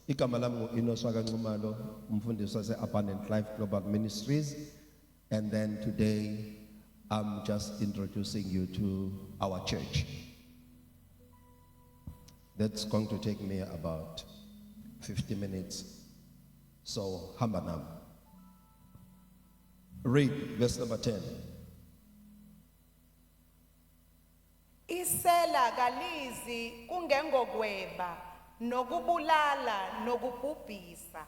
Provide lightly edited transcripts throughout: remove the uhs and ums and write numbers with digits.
Igama lami ngu-Inoswaka Ncumalo, umfundisi wase-Abundant Life Global Ministries. And then today, I'm just introducing you to our church. That's going to take me about 50 minutes. So, Hambanam. Read verse number 10. Isela kalizi kungengogweba nokubulala nokubhubhisa.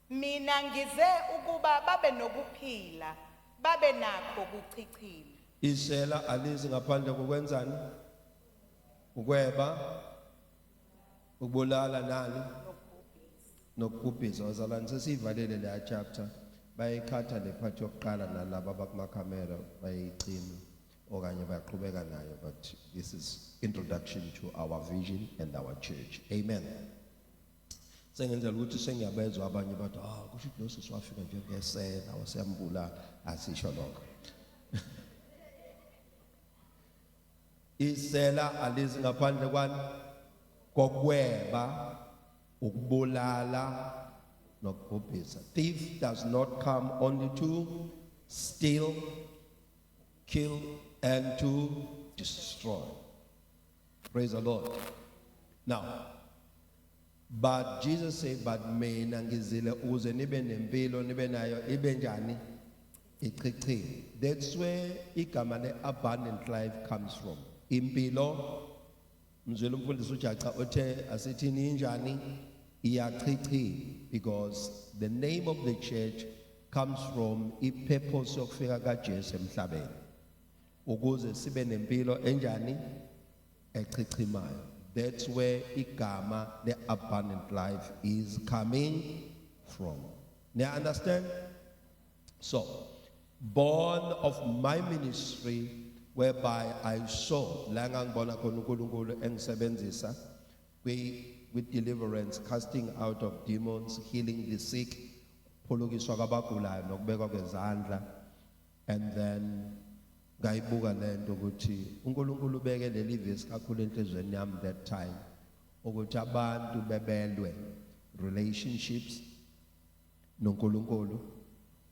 Mina ngize ukuba babe nokuphila, babe nakho kuchichima. Isela alizi ngaphandle kokwenzani? Ukweba, ukubulala nani? Nokubhubhisa. Wazalwane sesivalele le chapter. Bayikhatha le part yokuqala nalabo abakumakhamera bayicima okanye bayaqhubeka nayo, but this is introduction to our vision and our church. Amen. Sengenzela ukuthi sengiyabezwa abanye bathi kusho ukuthi loso swafika nje ngesela wasiyambula asisho lokho. Isela alizi ngaphandle kwani kokweba, ukubulala nokubhubhisa. Thief does not come only to steal, kill, and to destroy. Praise the Lord. Now, but Jesus said, but mina ngizile uze nibe nempilo nibe nayo ibe njani? Ichichile. That's where igama le-abundant life comes from. Impilo, mzwela umfundisi uJaca othe asithini injani? Iyachichile. Because the name of the church comes from i-purpose yokufika kaJesu emhlabeni. Ukuze sibe nempilo enjani? Echichimayo. That's where igama the abundant life is coming from. Now understand? So, born of my ministry, whereby I saw langang bona konukulungulu engisebenzisa with deliverance, casting out of demons, healing the sick, phulukiswa kwabagulayo nokubekwa kwezandla, and then ngayibuka lento ukuthi uNkulunkulu ubeke leli verse kakhulu enhlizweni yami that time ukuthi abantu bebelwe relationships noNkulunkulu,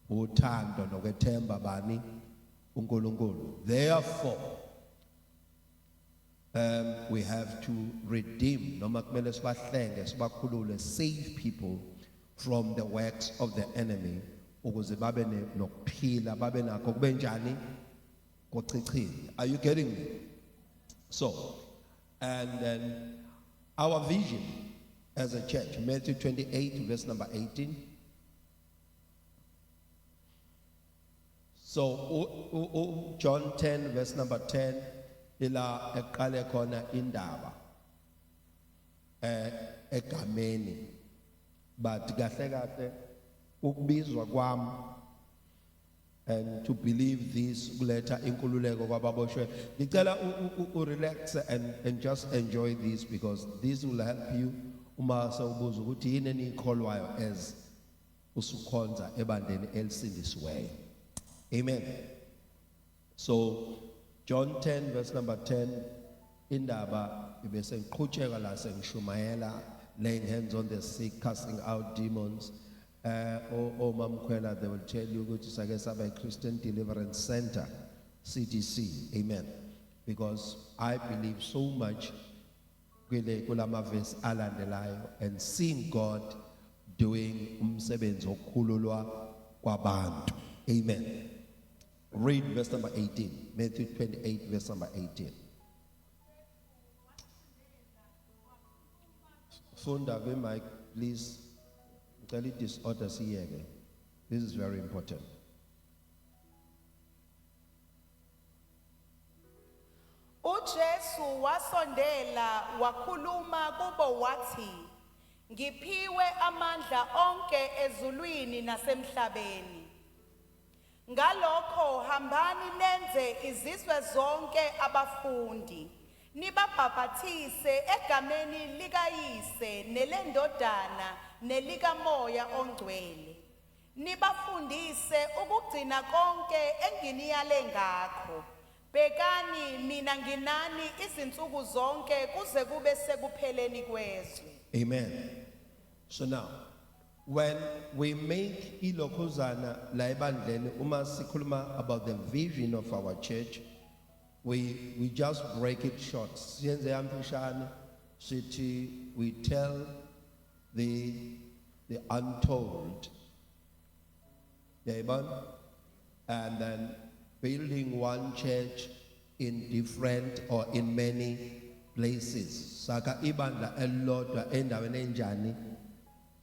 uthando nokwethemba bani uNkulunkulu. Therefore we have to redeem, noma kumele sibahlenge sibakhulule, save people from the works of the enemy ukuze babe nokuphila babe nakho kube njani? Are you getting me? So, and then our vision as a church, Matthew 28, verse number 18. So, John 10, verse number 10, ila eqale khona indaba egameni, but kahle kahle ukubizwa kwami and to believe this kuleta inkululeko kwababoshwe. Ngicela relax and just enjoy this, because this will help you uma sewubuza ukuthi yini enikholwayo as usukhonza ebandeni elisindisiweyo. Amen. So John 10 verse number 10, indaba ibese ngiqhutsheka la sengishumayela, laying hands on the sick, casting out demons. Mamkwela, they will tell you ukuthi sake saba Christian Deliverance Center, CDC. Amen. Because I believe so much kulama verse alandelayo and seeing God doing umsebenzi wokukhululwa kwabantu. Amen. Read verse number 18. Matthew 28 verse number 18. Funda be mic, please. Tell it disorder here. This is very important. uJesu wasondela wakhuluma kubo wathi, ngiphiwe amandla onke ezulwini nasemhlabeni. Ngalokho hambani nenze izizwe zonke abafundi, nibabhaphathise egameni likayise nelendodana nelikamoya ongcwele. Nibafundise ukugcina konke enginiyale ngakho. Bekani mina nginani izinsuku zonke kuze kube sekupheleni kwezwe. Amen. So now, when we make ilokhuzana la ebandleni, uma sikhuluma about the vision of our church, we just break it short. Siyenze yamfishane, sithi we tell the untold. Yayibona? And then building one church in different or in many places. Saka ibandla elilodwa endaweni enjani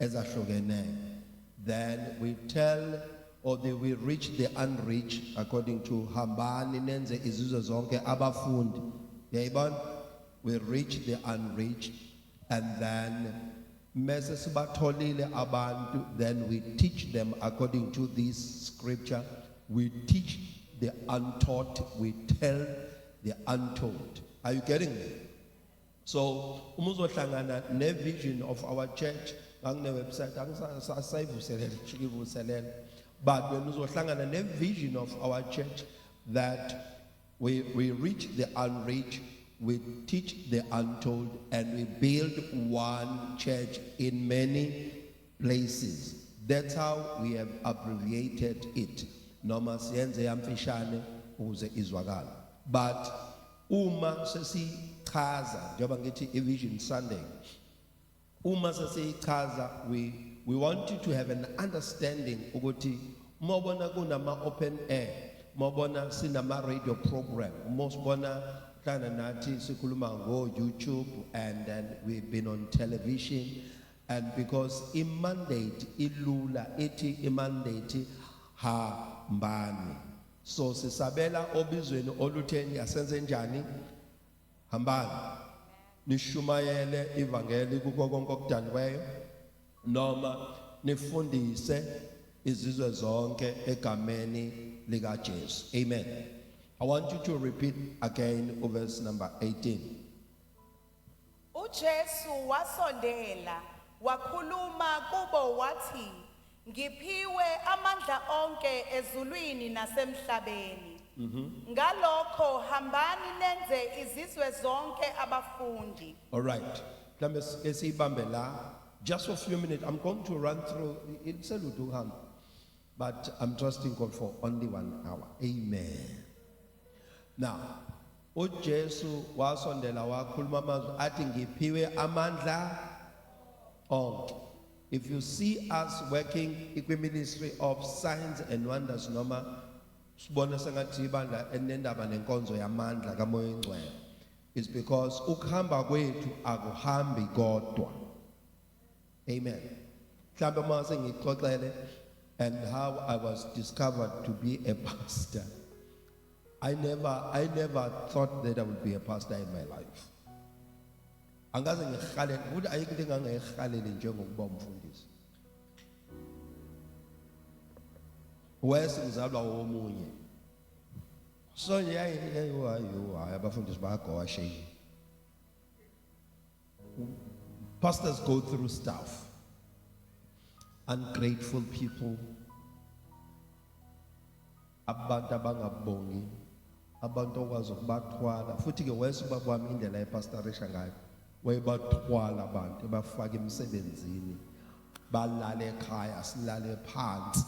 ezahlukeneyo. Then we tell or we reach the unreached according to hambani nenze izizwe zonke abafundi. Yayibona? We reach the unreached, and then mese sibatholile abantu, then we teach them according to this scripture. We teach the untaught, we tell the untold. Are you getting me? So umuzohlangana ne vision of our church ngane website angisayivuselele, but when uzohlangana ne vision of our church that we reach the unreached, we teach the untold, and we build one church in many places. That's how we have abbreviated it. Noma siyenze yamfishane ukuze izwakala. But uma sesichaza njengoba ngithi iVision Sunday, uma sesichaza, we want you to have an understanding ukuthi mobona kunama open air, mobona sinama radio program, mosibona hlana nathi sikhuluma ngo YouTube, and then we've been on television, and because mandate ilula eti mandate hambani. So sisabela obizweni olutheni yasenze njani? Hambani. Nishumayele ivangeli kuko konke okudaliweyo, noma nifundise izizwe zonke egameni lika Jesu. Amen. I want you to repeat again verse number 18. uJesu wasondela wakhuluma kubo wathi, ngiphiwe amandla onke ezulwini nasemhlabeni. Ngalokho hambani nenze izizwe zonke abafundi. All right. Just for a few minutes, I'm going to run through. It's a little hand, but I'm trusting God for only 1 hour. Amen. Now, uJesu wasondela wakhuluma amazwi athi ngiphiwe amandla onke. If you see us working in ministry of signs and wonders, noma sibona sengathi ibandla enendaba nenkonzo yamandla kaMoya Oyingcwele, it's because ukuhamba kwethu akuhambi kodwa. Amen. Mhlawumbe mase ngixoxele and how I was discovered to be a pastor. I never thought that I would be a pastor in my life. Angaze ngikhale ukuthi ayikho into engangiyikhalele njengokuba umfundisi. Wese ngizalwa womunye. So hayi abafundisi bayagosha. Pastors go through stuff. Ungrateful people. Abantu abangabongi. Abantu okwazi ukubathwala. Futhi ke wese ubaba wami indlela epastorisha ngayo. Wayebathwala abantu ebafaka emsebenzini. Balale ekhaya, silale phansi.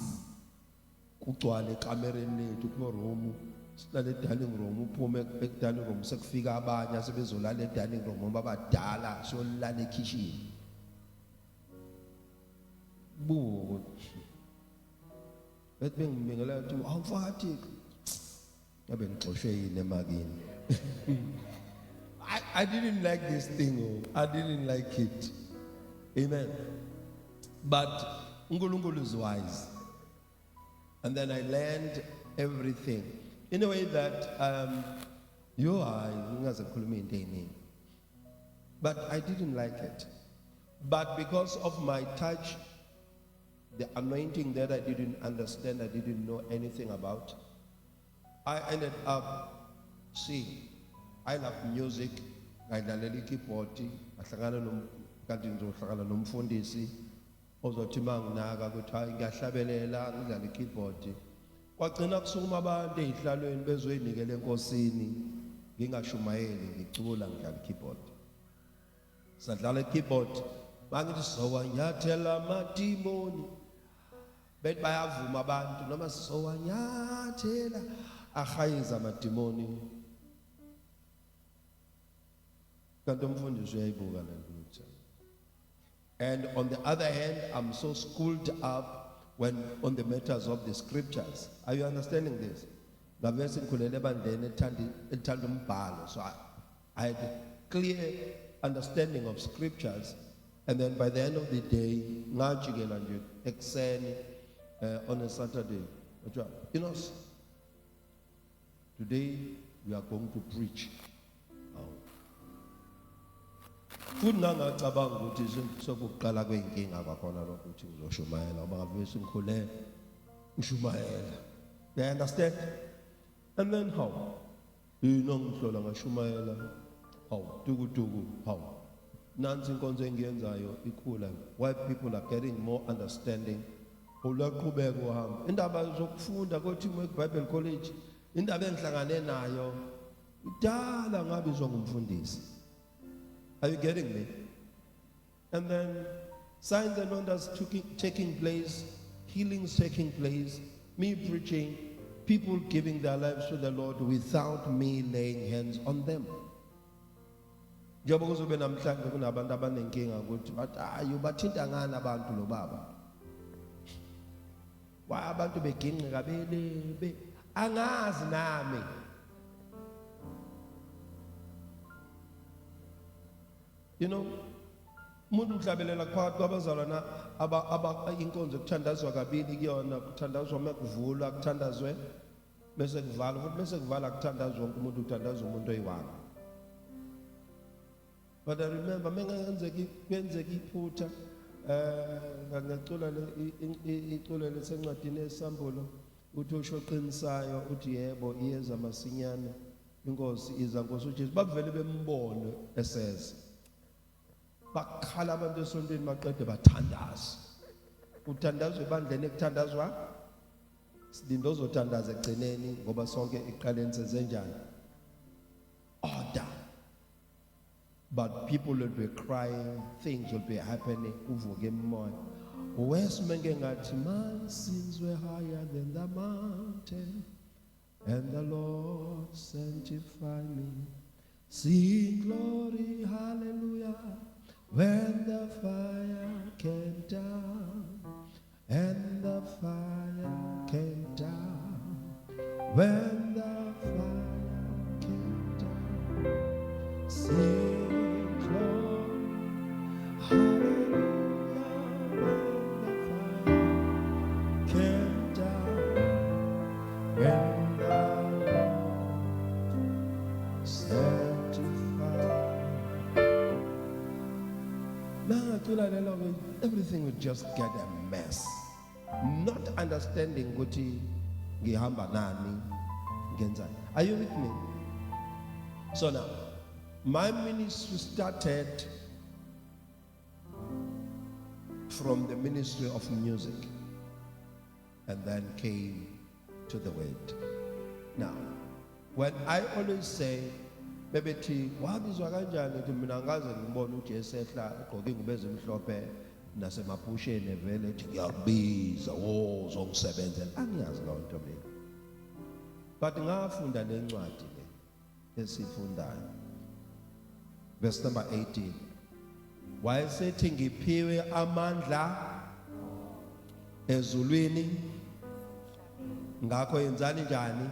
Kugcwale ekamereni lethu ku-room, silale dining room, uphume dining room sekufika abanye asebezolala dining room ngoba badala siyolala ekitchen. Buku. Bethi bengibingela ukuthi awufathi. Yabe ngixoshwe yini emakini. I didn't like this thing. I didn't like it. Amen. But uNkulunkulu is wise. And then I learned everything in a way that but I didn't like it. But because of my touch, the anointing that I didn't understand, I didn't know anything about, I ended up singing. I love music. I love keyboard. Ozothi manginaka ukuthi hayi ngiyahlabelela ngidlala ikeyboard. Kwagcina kusukuma abantu ezihlalweni bezoyinikela enkosini ngingashumayeli ngicula ngidlala ikeyboard. Sadlala ikeyboard Mangithi sowanyathela amadimoni. Bet bayavuma abantu noma sowanyathela ahayiza amadimoni. Kanti umfundisi uyayibuka le nto. And on the other hand, I'm so schooled up when on the matters of the scriptures. Are you understanding this? Ngavese ngikhulele ebandleni elithanda umbhalo. So I had a clear understanding of scriptures. And then by the end of the day, ngajikela nje ekuseni on a Saturday. You know, today we are going to preach. Futhi nangacabanga ukuthi sokuqala kweinkinga kwakhona lokho ukuthi ngizoshumayela ngoba ngavese ngikhule ngishumayela. You understand? And then how? You know ngihlola ngashumayela. How? Tukutuku. How? Nansi inkonzo engiyenzayo ikhula. Why people are getting more understanding. Ulaqhubeka uhamba. Indaba zokufunda koTeamwork Bible College, indaba engihlangane nayo idala ngabizwa ngumfundisi. Are you getting me? And then signs and wonders taking place, healings taking place, me preaching, people giving their lives to the Lord without me laying hands on them. Njengoba kuzobe namhlanje kunabantu abanenkinga ukuthi bathi ayo bathinta ngani abantu lo baba. Why abantu beginqa kabele angazi nami. You know, umuntu mhlabelela phakathi kwabazalwana aba inkonzo kuthandazwa kabili kuyona, kuthandazwa makuvula kuthandazwe bese kuvala futhi bese kuvala kuthandazwa wonke umuntu kuthandazwa umuntu oyiwani. But I remember kwenzeka iphutha ngacula iculo lesencwadini esambulo uthi usho qinisayo uthi yebo iyeza masinyane inkosi iza nkosi uJesu bavele bembone eseze. Bakhala abantu esontweni baqede bathandaza. Uthandazwe bandleni ekuthandazwa sidinda ozothandaza egcineni ngoba sonke iqaleni sezenjani. Order. But people will be crying, things will be happening. Uvuke emoya. Wesmenge ngathi my sins were higher than the mountain and the Lord sanctified me. Sing glory, hallelujah. When the fire came down, and the fire came down, when the fire came down, sing glory, hallelujah. When the fire came down, when the Lord sanctified. Everything would just get a mess. Not understanding ukuthi ngihamba nani ngenzani. Are you with me? So now, my ministry started from the ministry of music and then came to the word. Now, when I always say bebe thi wabizwa kanjani ukuthi mina ngaze ngibone uJesu ehla egqoke ingubo ezimhlophe nasemaphusheni vele ethi ngiyakubiza wo zongisebenzela angiyazi loo nto mina. But ngafunda lencwadi le esifundayo verse number 18 wayesethi ngiphiwe amandla ezulwini ngakho yenzani njani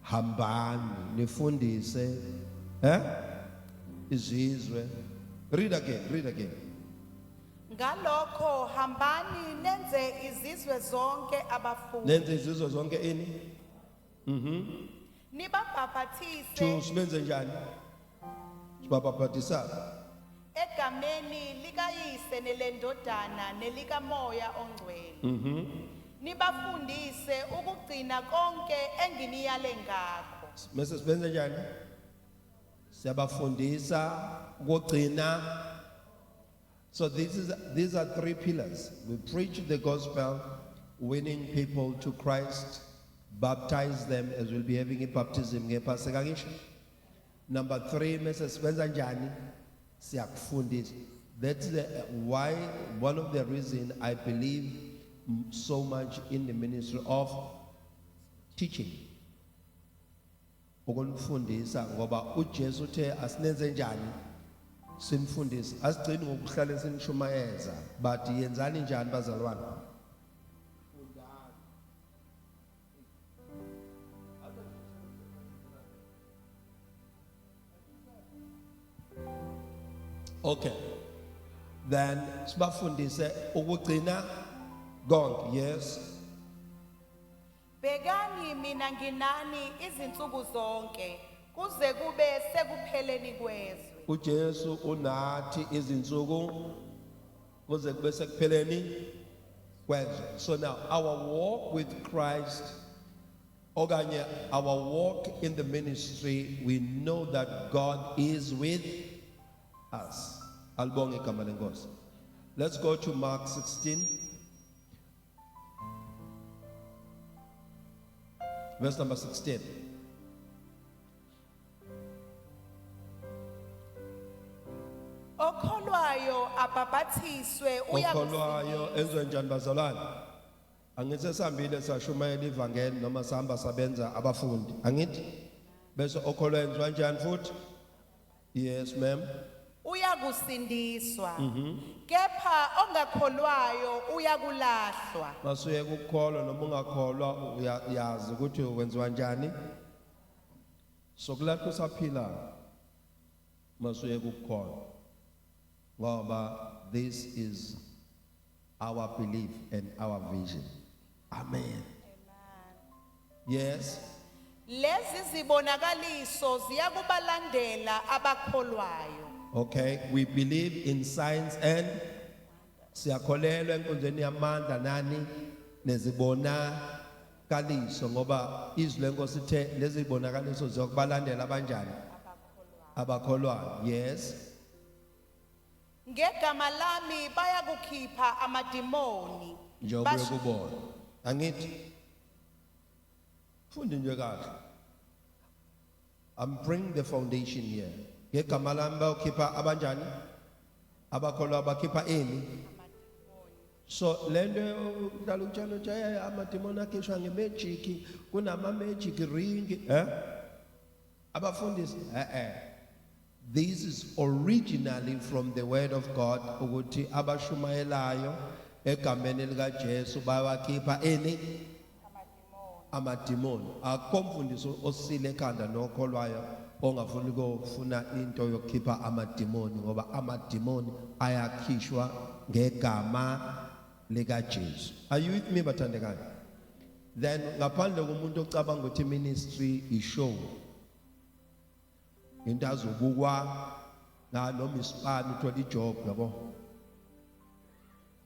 hambani nifundise izizwe. Read again. Ngalokho hambani nenze izizwe zonke abafundi. Nenze izizwe zonke ini? Nibabhaphathise. Sibenze njani? Sibabhaphathisa egameni likayise nelendodana nelikamoya ongcwele. Nibafundise ukugcina konke enginiyale ngakho. Mase sibenze njani? Siyabafundisa ukugcina. So these are three pillars. We preach the gospel, winning people to Christ, baptize them as we'll be having a baptism. Number 3, Mrs. Benzanjani, siyakufundisa. That's why one of the reason I believe so much in the ministry of teaching. Ukunifundisa ngoba uJesu uthe asinenze njani simfundise asigcini ngokuhlala sinishumayeza but yenzani njani bazalwane. Okay. Then sibafundise ukugcina konke. Yes. Bhekani mina nginani izinsuku zonke kuze kube sekupheleni kwezwe. uJesu unathi izinsuku kuze kube sekupheleni kwezwe. So now our walk with Christ okanye our walk in the ministry, we know that God is with us. Alibonge igama lenkosi. Let's go to Mark 16. Verse number 16. Okholwayo abhabhathiswe Okholwayo enziwe njani bazalwane? Angithi sihambile sashumayela ivangeli noma sihamba sabenza abafundi. Angithi bese okholwayo enziwa njani futhi? Yes ma'am. uyakusindiswa kepha ongakholwayo uyakulahlwa. Masuye ukukholwa noma ungakholwa uyazi ukuthi wenziwa njani. Sokulahlwa usaphila. Masuye ukukholwa. Ngoba this is our belief and our vision. Amen. Yes. Lezi zibonakaliso ziyakubalandela abakholwayo. Okay, we believe in signs and siyakholelwa enkonzweni yamandla nani nezibonakaliso ngoba izwi lenkosi ithe lezi zibonakaliso ziyokubalandela abanjani? Abakholwayo. Yes. Ngegama lami bayakukhipha amadimoni. Njengoba kubona. Angithi fundi nje kahle. I'm bringing the foundation here. Ngegama lami bayokhipha abanjani? Abakholwa bakhipha ini? So lento udala utshalo ukuthi amadimoni akhishwa ngemagic, kunama magic ring, abafundisi This is originally from the word of God ukuthi abashumayelayo egameni lika Jesu bayakhipha ini? Amadimoni. Akho mfundiso osile ekhanda nokholwayo ongafuni ukufuna into yokukhipha amadimoni ngoba amadimoni ayakhishwa ngegama lika Jesu. Are you with me bathandekayo? Then ngaphandle komuntu ocabanga ukuthi ministry is show. Into azobukwa na noma isipani uthola ijob yabo.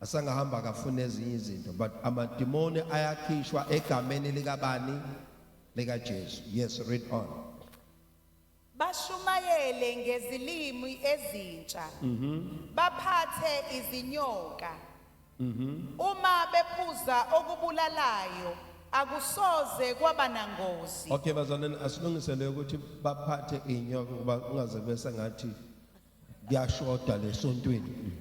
Asangahamba kafuna ezinye izinto but amadimoni ayakhishwa egameni lika bani? Lika Jesu. Yes, read on. Bashumayele ngezilimi ezintsha. Baphathe izinyoka. Uma bephuza okubulalayo akusoze kwaba nangozi. Okay bazalwane asilungisele ukuthi baphathe inyoka ngoba ungaze bese ngathi kuyashoda lesontweni.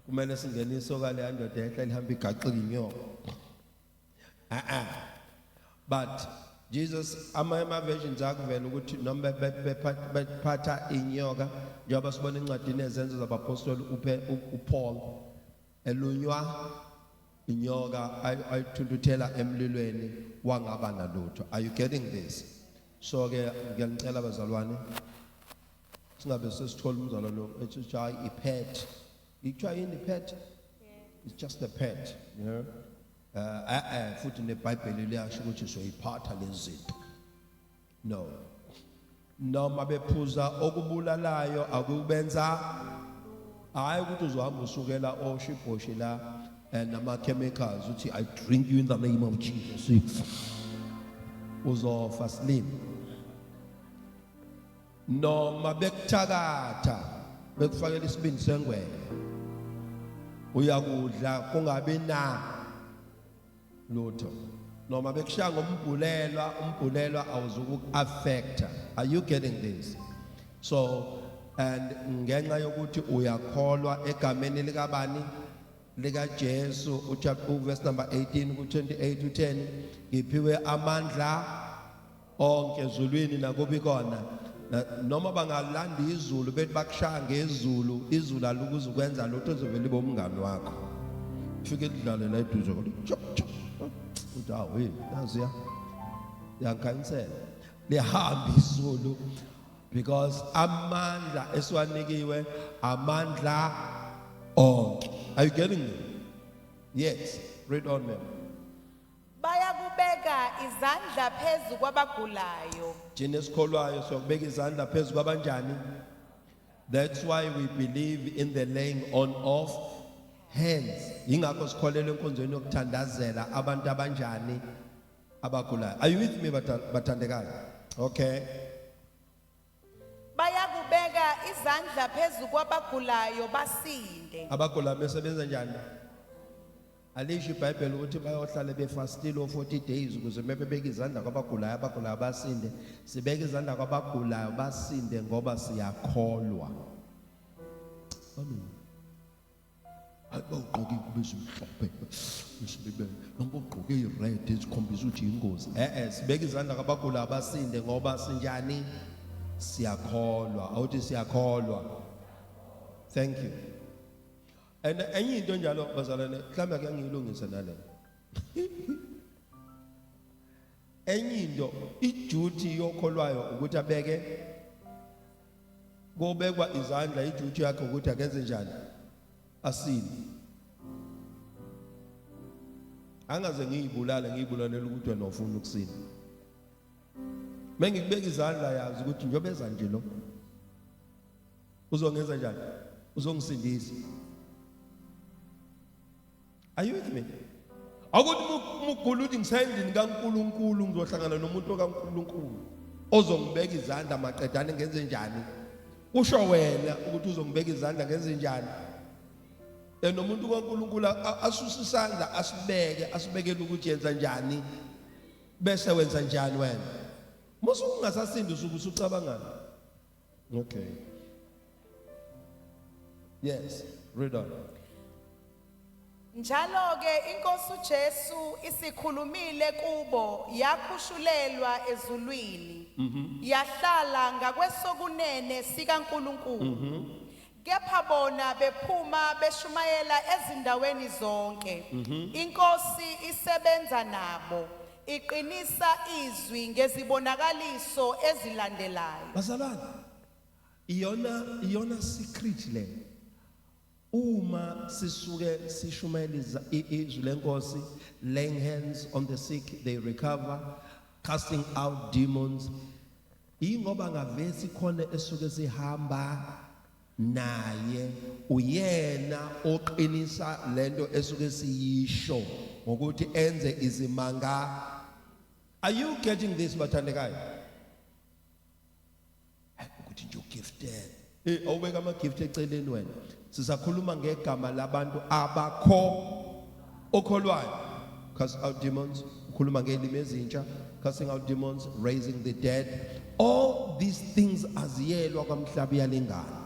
Kumele singenise okale yandoda ehla lihamba igaqika inyoka. But Jesus ama versions akuvela ukuthi noma bephatha inyoka njengoba sibona incwadini ezenzo zabapostoli uPaul elunywa inyoka ayithuntuthela emlilweni wangaba nalutho. Are you getting this? So ke ngiyanicela bazalwane singabe sesithola umzalwane ethi hayi ipet. Ikuthiwa yini pet? It's just a pet, you know. Futhi neBhayibheli liyasho ukuthi soyiphatha lezi zinto. No. Noma bephuza okubulalayo akubenza hayi ukuthi uzohamba usukela oshibhoshi la nama chemicals uthi I drink you in the name of Jesus. Uzofa slim. Noma bekuthakatha bekufakela isibindi sengwele. Uyakudla kungabe na lutho noma bekushaya ngombhulelwa umbhulelwa awuzuku affecta. Are you getting this? So and ngenxa yokuthi uyakholwa egameni likabani lika Jesu verse number 18 ku 28 to 10 ngiphiwe amandla onke ezulwini nakubi kona noma bangalanda izulu bethi bakushaya ngezulu izulu alukuze ukwenza lutho ezovela ibomngani wakho ufike lidlale la eduze uthi awu yaziya yankansela lihamba izulu because amandla esiwanikiwe amandla onke. Are you getting me? Yes. Read on, ma'am. Bayakubeka izandla phezu kwabagulayo. Thina esikholwayo sokubeka izandla phezu kwabanjani? That's why we believe in the laying on of hands. Yingakho sikholelwa enkonzweni yokuthandazela abantu abanjani abagulayo. Are you with me bathandekayo? Okay. Bayakubeka izandla phezu kwabagulayo basinde. Abagulayo besebenza njani? Alisho iBhayibheli ukuthi bayohlala befastile o 40 days ukuze bebeke izandla kwabagulayo abagulayo basinde. Sibeke izandla kwabagulayo basinde ngoba siyakholwa. Amen. Awugqoke ikube simhlophe. Usibe noma ugqoke ired ezikhombisa ukuthi ingozi. Sibeke izandla kwabagulayo basinde ngoba sinjani? Siyakholwa. Awuthi siyakholwa. Thank you. And enye into njalo bazalwane mhlawumbe ake ngiyilungise nale. Enye into iduty yokholwayo ukuthi abeke kobekwa izandla iduty yakhe ukuthi akenze njani asini. Angaze ngiyibulalela ukuthi wena ufuna ukusina. Mengikubeka izandla yazi ukuthi njobe eza nje lo uzongenza njani uzongisindisa. Are you with me? Akuthi mugula uthi ngisayendini kaNkuluNkulu ngizohlangana nomuntu kaNkuluNkulu ozongibeka izandla maqedane ngenze njani. Usho wena ukuthi uzongibeka izandla ngenze njani. Nomuntu kaNkuluNkulu asusa isandla asibekele ukuthi yenza njani bese wenza njani wena. Musu ungasasindi usucabangana. Okay. Yes, read on. Njalo ke inkosi uJesu isikhulumile kubo yakhushulelwa ezulwini yahlala ngakwesokunene sikaNkuluNkulu kepha bona bephuma beshumayela ezindaweni zonke inkosi isebenza nabo iqinisa izwi ngezibonakaliso ezilandelayo. Bazalwane iyona secret le. Uma sisuke sishumayela izwi lenkosi, laying hands on the sick they recover, casting out demons. Ingoba ngavesi khona esuke sihamba naye uyena oqinisa lento esuke siyisho ngokuthi enze izimanga. Are you getting this bathandekayo? Ukuthi nje ugifted. Awubeka ama gift eceleni wena. Sisakhuluma ngegama labantu okholwayo. Cast out demons, ukhuluma ngelimi ezintsha, casting out demons, raising the dead. All these things aziyelwa kwamhlaba yalingana.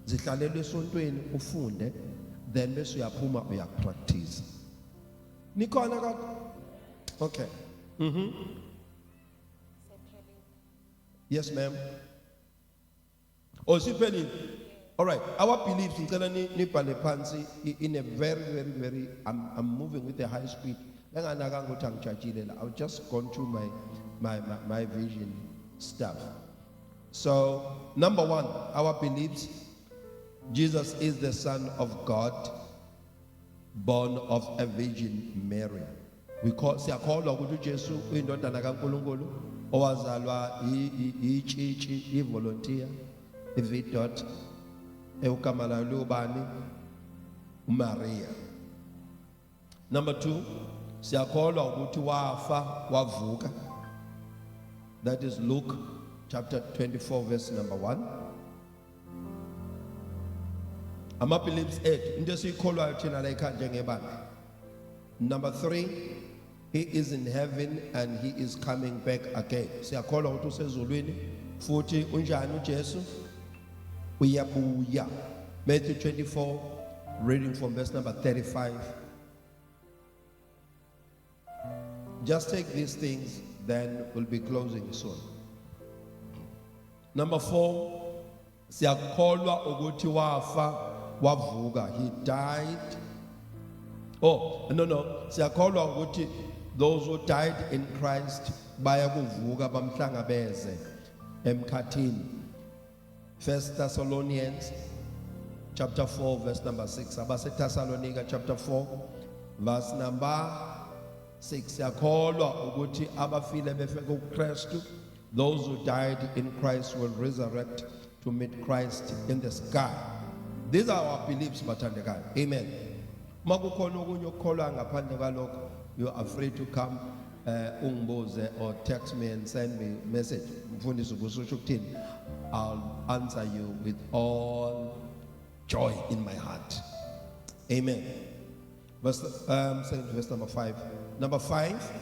Zihlalelwe esontweni ufunde then bese uyaphuma uyapractice. Nikhona ka? Okay. Yes ma'am. Oh siphelile. All right, our beliefs in a very I'm moving with a high speed. I've just gone through my vision stuff. So number one, our beliefs, Jesus is the Son of God, born of a Virgin Mary. We call Jesus indodana kaNkulunkulu owazalwa i volunteer ividot eukamala lubani Maria. Number two, siyakholwa ukuthi wafa wavuka. That is Luke chapter 24 verse number 1. Ama beliefs 8 into esiyikholwayo thina la ekhaya njengebandla. Number 3, he is in heaven and he is coming back again. Siyakholwa ukuthi usezulwini futhi unjani uJesu uyabuya. Matthew 24, reading from verse number 35. Just take these things, then we'll be closing soon. Number 4, siyakholwa ukuthi wafa wavuka. He died. Oh, no. Siyakholwa ukuthi those who died in Christ bayakuvuka bamhlangabeze emkhathini. 1 Thessalonians chapter 4 verse number 6. Abase Thessalonica chapter 4 verse number 6. Siyakholwa ukuthi abafile befe kuKristu, those who died in Christ will resurrect to meet Christ in the sky. These are our beliefs, bathandekayo. Amen. Makukhona okunye okukholwa ngaphandle kwalokho, you are free to come ungibuze or text me and send me a message. Mfundisi ubusho ukuthini? I'll answer you with all joy in my heart. Amen. Verse number 5. Number 5,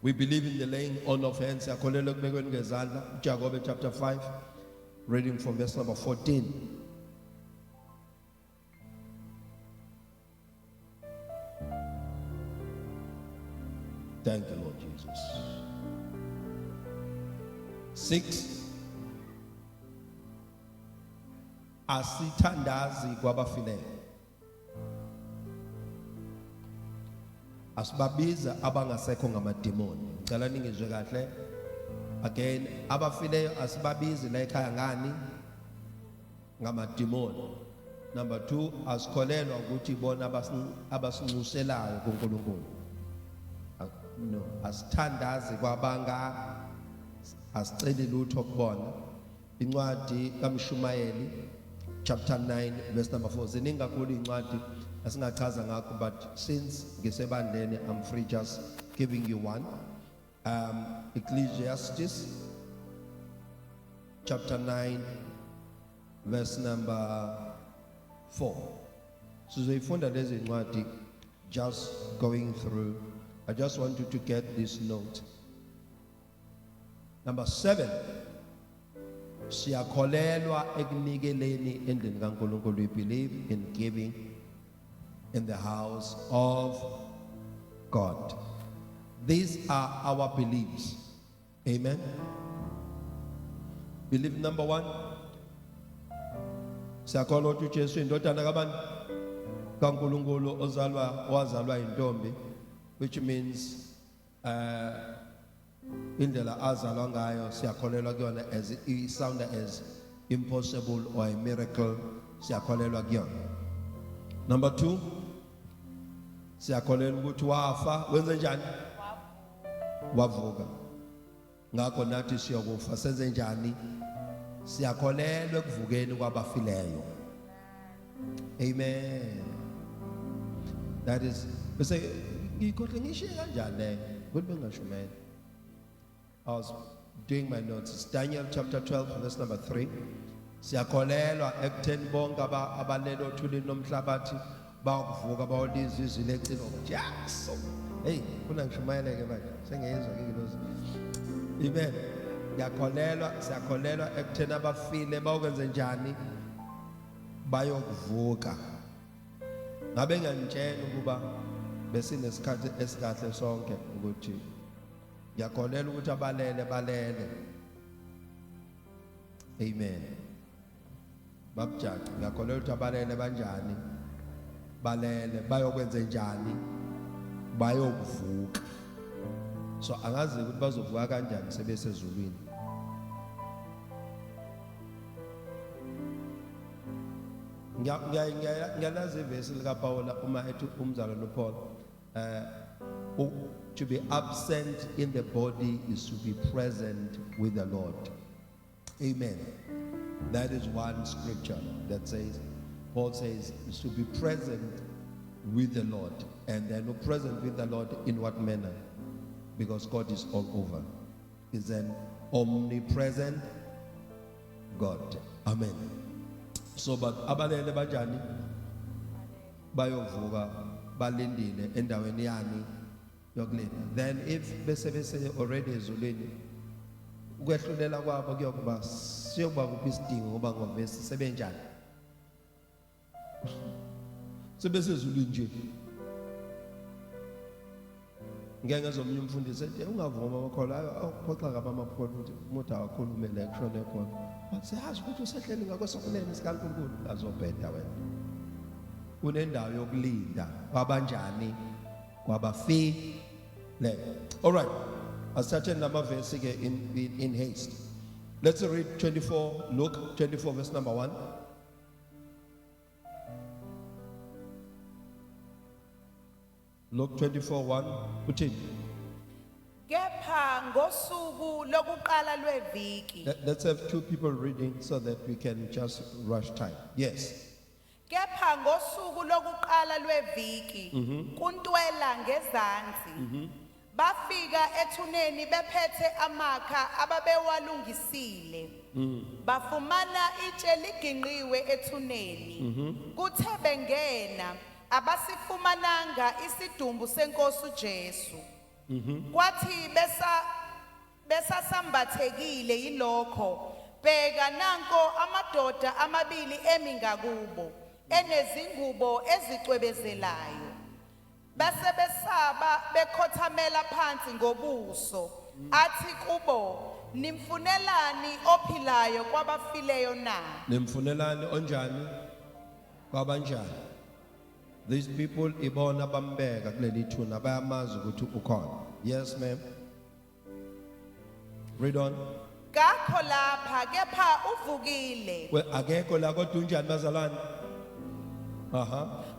we believe in the laying on of hands. Siyakholelwa ekubekweni ngezandla. Jacob chapter 5, reading from verse number 14. Thank you, Lord Jesus. 6, asithandazi kwabafileyo. Asibabiza abangasekho ngamademoni. Ngicela ningizwe kahle. Again, abafileyo asibabizi la ekhaya ngani? Ngamademoni. Number 2, asikholelwa ukuthi bona abasinxuselayo kuNkulunkulu. No, asithandazi kwabanga asiceli lutho kubona. Incwadi kaMshumayeli chapter 9 verse number 4. Ziningi kakhulu incwadi asingachaza ngakho, but since ngisebandleni I'm free just giving you one. Ecclesiastes chapter 9 verse number 4. Sizoyifunda lezi incwadi just going through. I just want you to get this note. Number 7, siyakholelwa ekunikeleni endlini kaNkulunkulu. We believe in giving in the house of God. These are our beliefs. Amen. Belief number 1, siyakholwa ukuthi uJesu indodana kaNkulunkulu wazalwa intombi, which means indlela azalwa ngayo siyakholelwa kuyona, as it sounded as impossible or a miracle, siyakholelwa kuyona. Number 2, siyakholelwa ukuthi wafa wenze njani? Wavuka. Ngakho nathi siyokufa senze njani? Siyakholelwa ekuvukeni kwabafileyo. Amen. That is, bese ngikhohle ngishiye kanjani ukuthi bengashumayela. I was doing my notes. It's Daniel chapter 12 verse number 3. Siyakholelwa ekutheni bonke abalelo othulini nomhlabathi bayakuvuka bawulizwa izwi lecilo. Jaso. Hey, kuna ngishumayele ke manje. Sengiyezwa ke kilozi. Amen. Siyakholelwa ekutheni abafile bawukwenze njani? Bayokuvuka. Ngabe nganitshela ukuba besinesikhathi esikahle sonke ukuthi ngiyakholelwa ukuthi balele. Amen. Babujati, ngiyakholelwa ukuthi abalele banjani? Balele, bayokwenza njani? Bayokuvuka. So angazi ukuthi bazovuka kanjani sebesezulwini. Ngiyalazi ivesi lika Paul uma ethi umzalwane uPaul, to be absent in the body is to be present with the Lord. Amen. That is one scripture that says, Paul says, is to be present with the Lord. And then present with the Lord in what manner? Because God is all over. He's an omnipresent God. Amen. So, but abalele bajani bayovuka balindile endaweni yani yokulinda. Then if bese already ezulwini ukwehlulela kwabo kuyokuba siyokuba kuphi isidingo ngoba ngovesi sebenjani sebesezulwini nje ngeke ngezomnye umfundisi ethi ungavuma amakhola awuphoxa ngaba amapholo ukuthi umuntu akakhulume la kushone khona siyazi ukuthi usehleli ngakwesokunene sikaNkulunkulu azobheda wena kunendawo yokulinda kwabanjani kwabafi le all right asithathe namavesi ke in haste. Let's read 24, Luke 24 verse number 1. Luke 24:1 uthini? Kepha ngosuku lokuqala lweviki. Let's have two people reading so that we can just rush time. Yes. Kepha ngosuku lokuqala lweviki kuntwela ngezansi. Bafika ethuneni bephethe amakha ababewalungisile. Bafumana itshe liginqiwe ethuneni. Kuthe bengena abasifumananga isidumbu senkosi uJesu. Kwathi besasambathekile yilokho bheka nanko amadoda amabili emi ngakubo enezingubo ezicwebezelayo. Base besaba bekhothamela phansi ngobuso athi kubo nimfunelani ophilayo kwabafileyo na? Nimfunelani onjani kwabanjani? These people ibona bambeka kuleli thuna bayamazi ukuthi ukhona. Yes ma'am. Read on. Ngakho lapha kepha uvukile. Akekho la kodwa unjani bazalwane?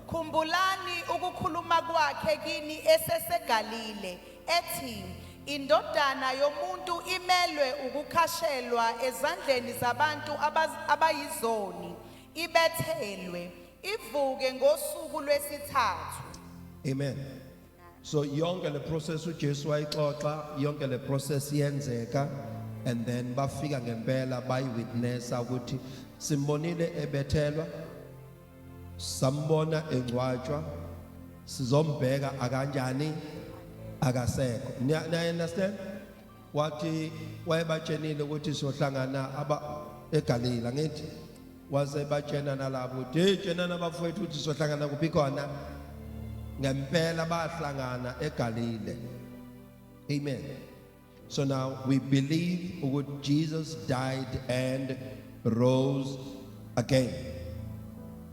Khumbulani ukukhuluma kwakhe kini eseseGalile ethi indodana yomuntu imelwe ukukhashelwa ezandleni zabantu abayizoni ibethelwe ivuke ngosuku lwesithathu. Amen. So yonke le process uJesu ayixoxa yonke le process yenzeka and then bafika ngempela bayiwitnessa ukuthi simbonile ebethelwa sambona engcwatshwa sizombheka akanjani akasekho. Niya understand? Wathi wayebatshenile ukuthi siyohlangana eGalile ngithi waze batshena nalabo ukuthi hey tshena nabafowethu ukuthi siyohlangana kuphi khona ngempela bahlangana eGalile. Amen. So now we believe that Jesus died and rose again.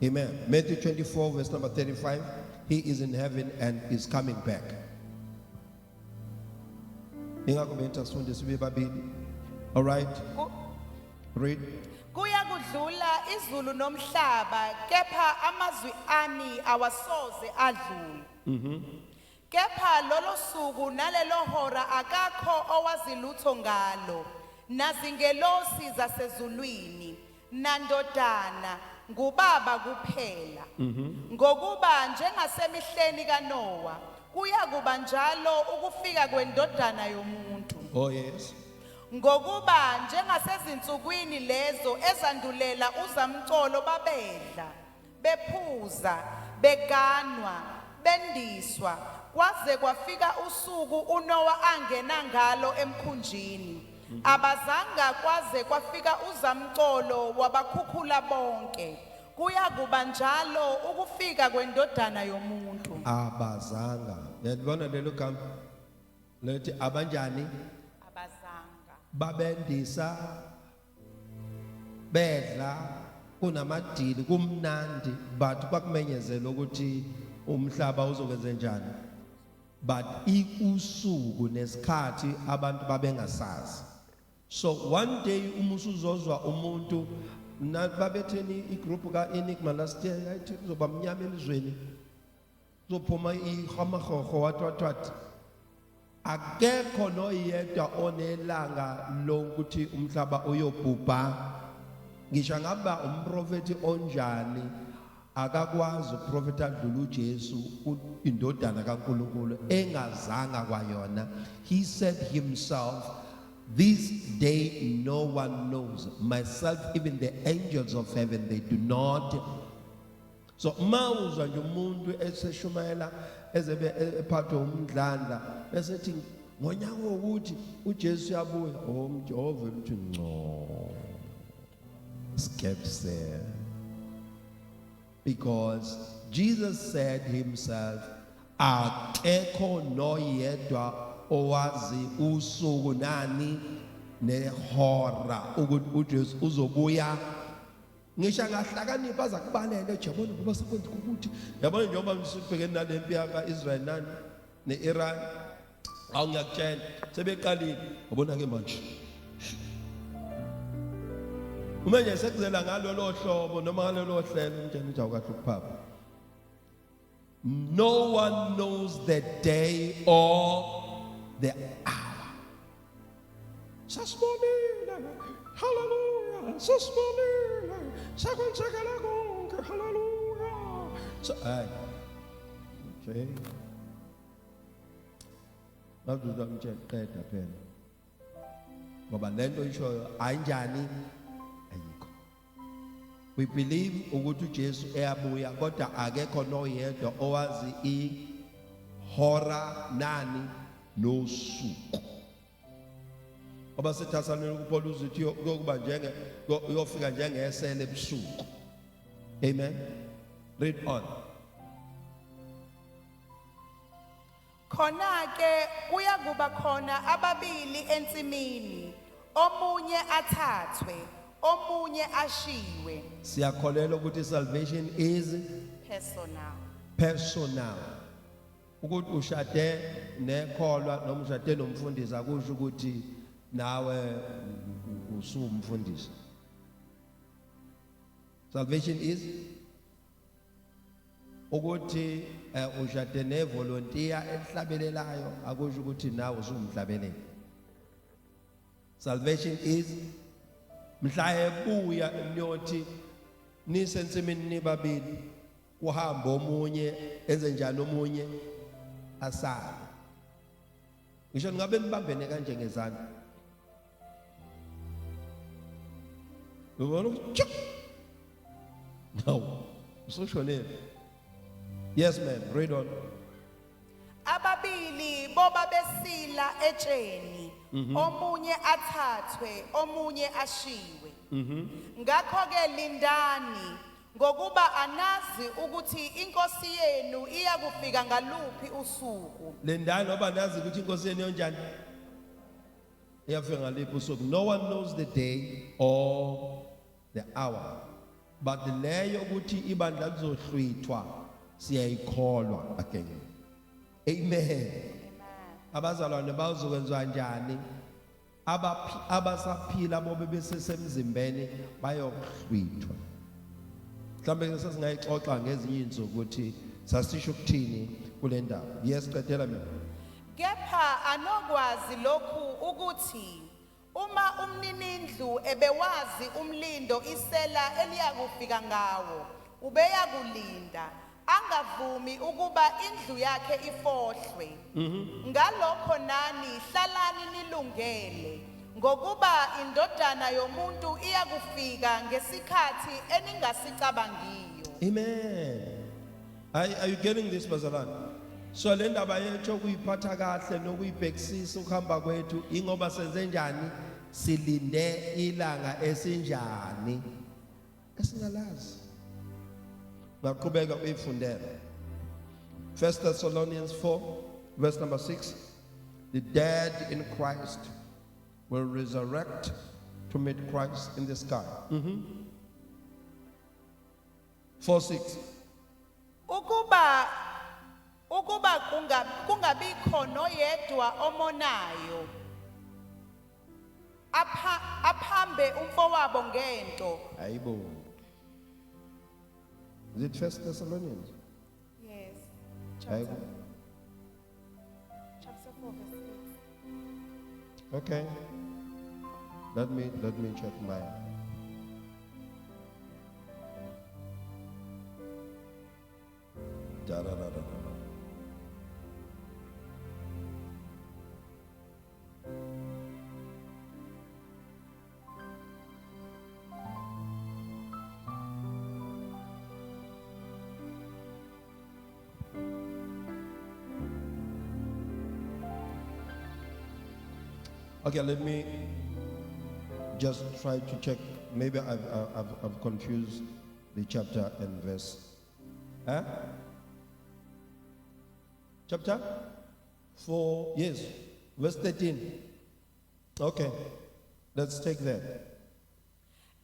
Amen. Matthew 24 verse number 35. He is in heaven and is coming back. All right. Read. Kuya kudlula izulu nomhlaba kepha amazwi ami awasoze adlule. Kepha lolo suku nalelo hora akakho owazilutho ngalo nazingelosi zasezulwini nandodana ngubaba kuphela. Ngokuba njengasemihleni kaNoah kuya kuba njalo ukufika kwendodana yomuntu. Oh yes. Ngokuba njengasezinsukwini lezo ezandulela uzamcolo babedla bephuza beganwa bendiswa kwaze kwafika usuku uNoah angena ngalo emkhunjini abazanga kwaze kwafika uzamcolo wabakhukhula bonke kuya kuba njalo ukufika kwendodana yomuntu. Abazanga. Yabona lelo gama lethi abanjani? Abazanga. Babendisa bedla kunamadili kumnandi but kwakumenyezela ukuthi umhlaba uzokwenza njani. But ikusuku nesikhathi abantu babengasazi. So one day umusuzozwa umuntu babetheni igroup kaEnigma last year yathi kuzoba mnyama elizweni zophuma ihamahoho wathi akekho noyedwa onelanga lokuthi umhlaba uyobhubha. Ngisho ngaba umprofeti onjani akakwazi ukuprofeta dlula uJesu indodana kaNkulunkulu engazanga kwayona. He said himself, this day no one knows, myself even the angels of heaven they do not. So mawuzwa nje umuntu eseshumayela ezebe ephathwe umdlandla esethi ngonyaka wokuthi uJesu yabuya Jehova uthi no skepse, because Jesus said himself akekho noyedwa owazi usuku nani nehora ukuthi uJesu uzobuya. Ngisho ngahlakanipha azakubalele jabona ngoba sekwenza ukuthi yabona njengoba msibhekene nalempi yaka Israel nani neIran, awu ngiyakutshela sebeqalile yabona ke manje uma nje sekuzela ngalolo hlobo noma ngalolo hlelo umntwana uthi awukahle ukuphapha. No one knows the day or the hour. Sasibonile, hallelujah, sasibonile, sakwenzakala konke, hallelujah. So ay okay, maduza mthetha phela ngoba lento ishoyo anjani ayikho. We believe ukuthi uJesu eyabuya kodwa akekho noyedwa owazi ihora nani nosuku. Ngoba sithasanele kuPaul uzithi kuyokuba uyofika njengesele ebusuku. Amen. Read on. Khona ke kuya kuba khona ababili ensimini, omunye athathwe, omunye ashiwe. Siyakholelwa ukuthi salvation is personal. Ukuthi ushade nekholwa noma ushade nomfundisi akusho ukuthi nawe usumfundisi. Salvation is ukuthi ushade nevolunteer ehlabelelayo akusho ukuthi nawe usumhlabeleli. Salvation is mhla ebuya niyothi nisensimini nibabili kuhamba omunye enze njalo omunye asala. Ngisho ngabe nibambene kanje ngezandla. Ubona ukuthi no usoshonele. Yes ma'am, read on. Ababili boba besila etsheni, omunye athathwe, omunye ashiwe. Ngakho ke lindani ngokuba anazi ukuthi inkosi yenu iya kufika ngaluphi usuku. Lindani ngoba nazi ukuthi inkosi yenu yonjani. Iyafika ngaluphi usuku. No one knows the day or the hour. But leyo ukuthi ibandla lizohlwithwa siyayikholwa again. Amen. Abazalwane bazokwenziwa njani? Abasaphila bobe besesemzimbeni bayohlwithwa. Mhlambe sesingayixoxa ngezinye izinsuku ukuthi sasisho ukuthini kule ndaba. Yes, qedela mina. Kepha anokwazi lokhu ukuthi uma umninindlu ebewazi umlindo isela eliyakufika ngawo, ubeya kulinda angavumi ukuba indlu yakhe ifohlwe. Ngalokho nani hlalani nilungele ngokuba indodana yomuntu iyakufika ngesikhathi eningasicabangiyo. Amen. Are you getting this, bazalwane? So le ndaba yethu kuyiphatha kahle nokuyibhekisisa ukuhamba kwethu ingoba senze njani, silinde ilanga esinjani esingalazi. Ngaqhubeka uyifundela. 1 Thessalonians 4 verse number 6. The dead in Christ will resurrect to meet Christ in the sky. 4:6. Ukuba kungabikho noyedwa omonayo aphambe umfowabo ngento. Ayibo. Is it 1 Thessalonians? Yes. Ayibo. Chapter 4 verse 6. Okay. Let me check my. Da, da, da, da, da. Okay, let me just try to check. Maybe I've confused the chapter and verse. Huh? Chapter 4, yes, verse 13. Okay, let's take that.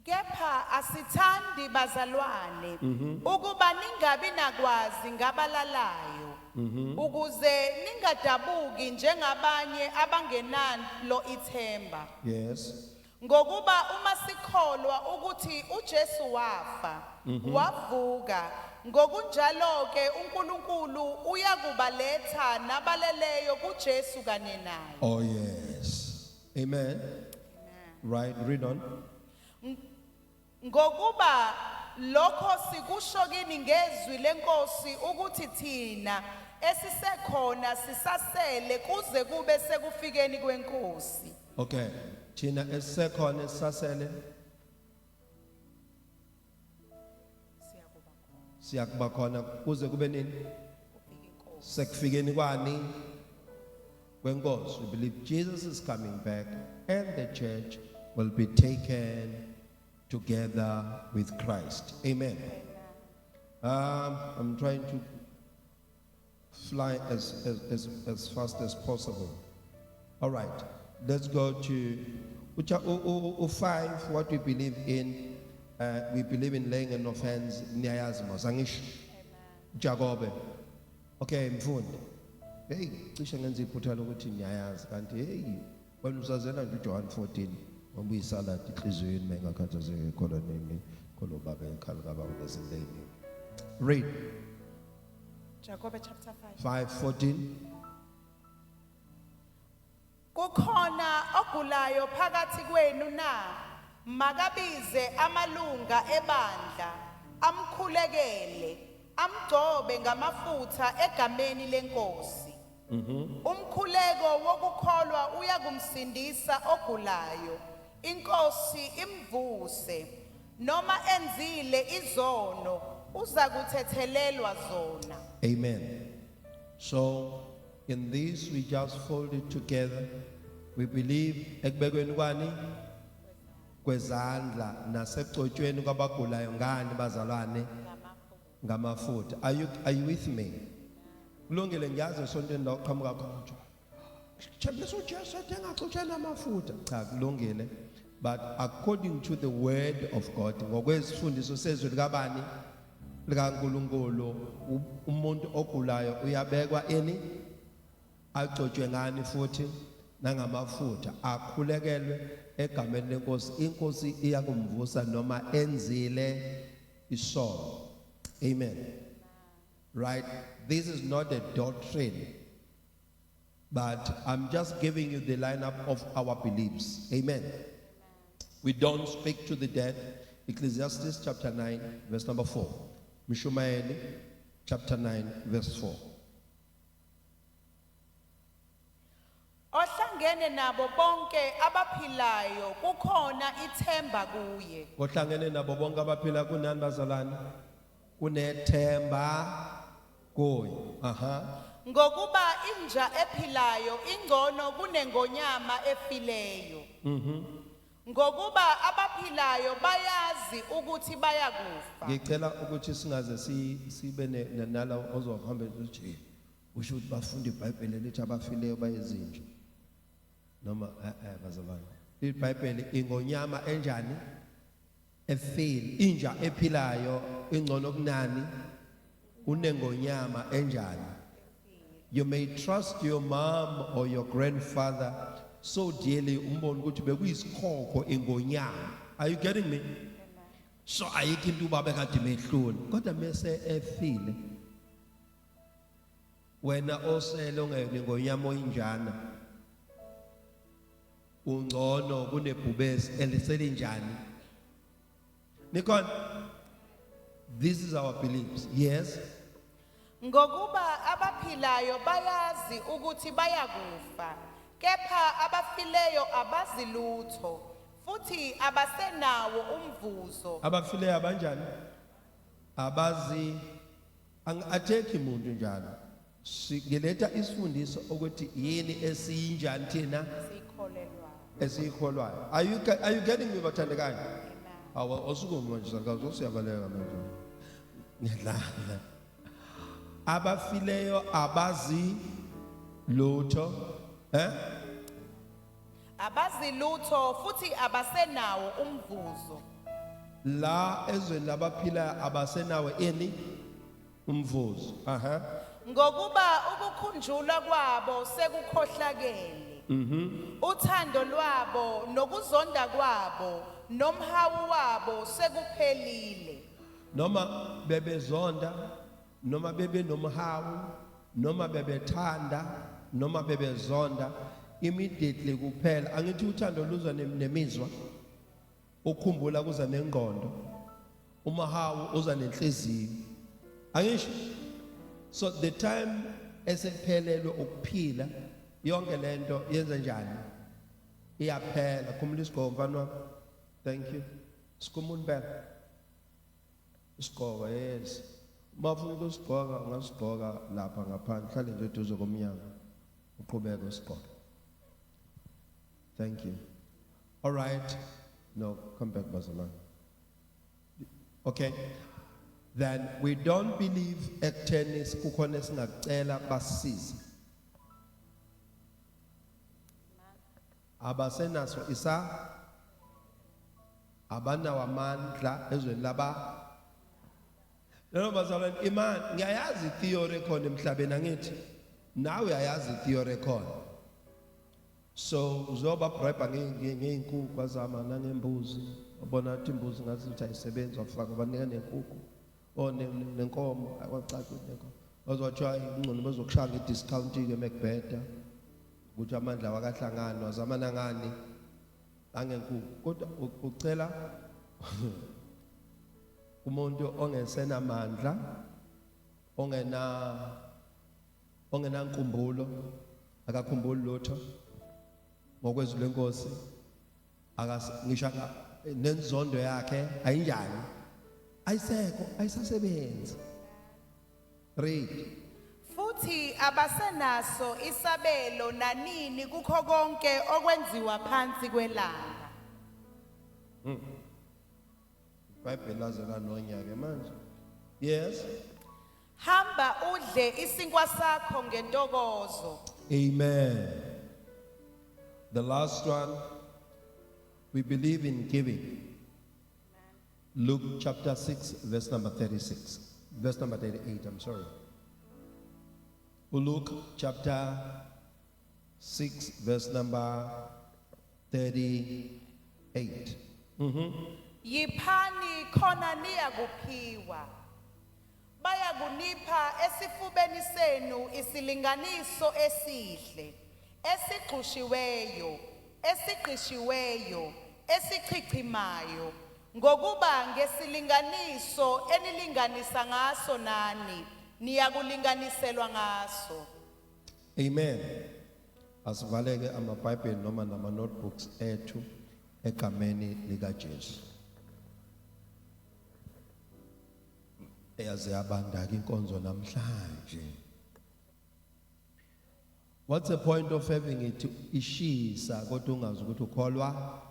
Kepha asithandi bazalwane ukuba ningabi nakwazi ngabalalayo ukuze ningadabuki njengabanye abangenalo ithemba Yes. ngokuba uma sikholwa ukuthi uJesu wafa wavuka ngokunjalo ke uNkulunkulu uyakubaletha nabaleleyo kuJesu kanye naye. Oh, yes. Amen. Right, read on. Ngokuba lokho sikusho kini ngezwi lenkosi ukuthi thina esisekhona sisasele kuze kube sekufikeni kwenkosi. Okay. Thina esisekhona sisasele siyakuba khona kuze kube nini? Sekufikeni kwani? Kwenkosi. We believe Jesus is coming back and the church will be taken together with Christ. Amen. I'm trying to fly as fast as possible. All right, let's go to 5, what we believe in. We believe in laying on of hands. Jacob. Okay, mfundi. Hey, cishe ngenza iphutha lokuthi ngiyayazi kanti hey, wena usazela nje John 14. Ngobuyisala inhliziyweni mengakhathazeke khona nini khona baba ekhaya kababa lesindeni. Read. Jacob chapter 5:14. Kukhona ogulayo phakathi kwenu na makabize amalunga ebandla amkhulekele amgcobe ngamafutha egameni lenkosi. Umkhuleko wokukholwa uyakumsindisa ogulayo inkosi imvuse noma enzile izono uza kuthethelelwa zona. Amen. So in this we just fold it together. We believe ekubekweni kwani kwezandla nasegcotshweni kwabagulayo ngani bazalwane ngamafutha. Are you with me? Kulungile ngiyazi esontweni la uqhamuka khona. Chambeso Jesu engagcotshwe namafutha. Cha kulungile. But according to the word of God, ngokwesifundiso sezwi likabani likaNkulunkulu, umuntu ogulayo uyabekwa eni agcotshwe ngani futhi nangamafutha akhulekelwe egameni lenkosi. Inkosi iyakumvusa noma enzile isono. Amen. Right? This is not a doctrine, but I'm just giving you the lineup of our beliefs. Amen. We don't speak to the dead. Ecclesiastes chapter 9, verse number 4. Mishumayeli chapter 9, verse 4. Ohlangene nabo bonke abaphilayo kukhona ithemba kuye. Ohlangene nabo bonke abaphila kunani bazalwane? Kunethemba kuye. Ngokuba inja ephilayo ingcono kunengonyama efileyo. Ngokuba abaphilayo bayazi ukuthi bayakufa. Ngicela ukuthi singaze sibe nala ozohamba nje usho ukuthi bafunda iBhayibheli lithi abafileyo bayezinja. Noma bazalwane. iBhayibheli ingonyama enjani? Efile, inja ephilayo ingcono kunani? Unengonyama enjani? You may trust your mom or your grandfather so dearly umbone ukuthi bekuyisikhokho ingonyama. Are you getting me? So ayikho into ubaba ekade mehlule kodwa mase efile wena osele ngengonyama oyinjana ungcono kunebhubesi eliselinjani. Nikon, this is our beliefs. Yes. Ngokuba abaphilayo bayazi ukuthi bayakufa, kepha abafileyo abazi lutho, futhi abasenawo umvuzo. Abafileyo abanjani? Abazi athekhi umuntu njalo. Sigeletha isifundiso ukuthi yini esiyinjani thina Sikholelwa. esiyikholwayo. Are you getting me bathandekayo? Amen. Awu osukumo nje sakazo siyabaleka manje. Ngiyadlala. Abafileyo abazi lutho, Abazi lutho futhi abasenawo umvuzo. La ezweni labaphila abasenawe ini umvuzo. Ngokuba ukukhunjulwa kwabo sekukhohlakele. Uthando lwabo nokuzonda kwabo nomhawu wabo sekuphelile. Noma bebezonda, noma bebe nomhawu, noma bebethanda, noma bebezonda, immediately kuphela. Angithi uthando luza nemizwa, ukhumbula kuza nengqondo, umahawu uza nenhliziyo. Angisho? So the time esephelelwe ukuphila yonke lento yenza njani? Iyaphela. Khumula isigqoko mfana wami. Thank you. Sikhumula impela. Isigqoko yes. Mafuna ukusigqoka ungasigqoka lapha ngaphandle. Hlale nje eduze komnyango. Uqhubeke usigqoke. Thank you. All right. No, come back, Bazalwane. Okay. Then we don't believe ekutheni kukhona singacela basisize. Abasenaso isa abanawo amandla ezweni laba. Lelo bazalwane imani ngiyayazi theory khona emhlabeni angithi nawe uyayazi theory khona. So uzoba bribe ngeenkukhu azama nangembuzi ubona ukuthi imbuzi ngathi uthi ayisebenzi wafaka banika nenkukhu o nenkomo akwacaca nenkomo bazothiwa ingcono bezokushaya idiscount ke Macbeth ukuthi amandla wakahlangana wazamana ngani angenkukhu kodwa ucela umuntu ongesena amandla ongena nkumbulo akakhumbuli lutho ngokwezwi lenkosi ngisho nenzondo yakhe ayinjani ayisekho ayisasebenzi. Read. Futhi abasenaso isabelo nanini kukho konke okwenziwa phansi kwelanga. Bible lazela nonyaka manje. Yes. Hamba udle isinkwa sakho ngentokozo. Amen. The last one, we believe in giving. Luke chapter 6, verse number 36. Verse number 38, I'm sorry. Luke chapter 6, verse number 38. Yiphani khona niyakuphiwa. Bayakunipha esifubeni senu isilinganiso esihle, esigqushiweyo, esiqishiweyo, esichichimayo, ngokuba ngesilinganiso enilinganisa ngaso nani niyakulinganiselwa ngaso. Amen. Asivaleke amaBhayibheli noma nama notebooks ethu egameni lika Jesu. Eyaze abandaka inkonzo namhlanje. What's the point of having it ishisa kodwa ungazi ukuthi ukholwa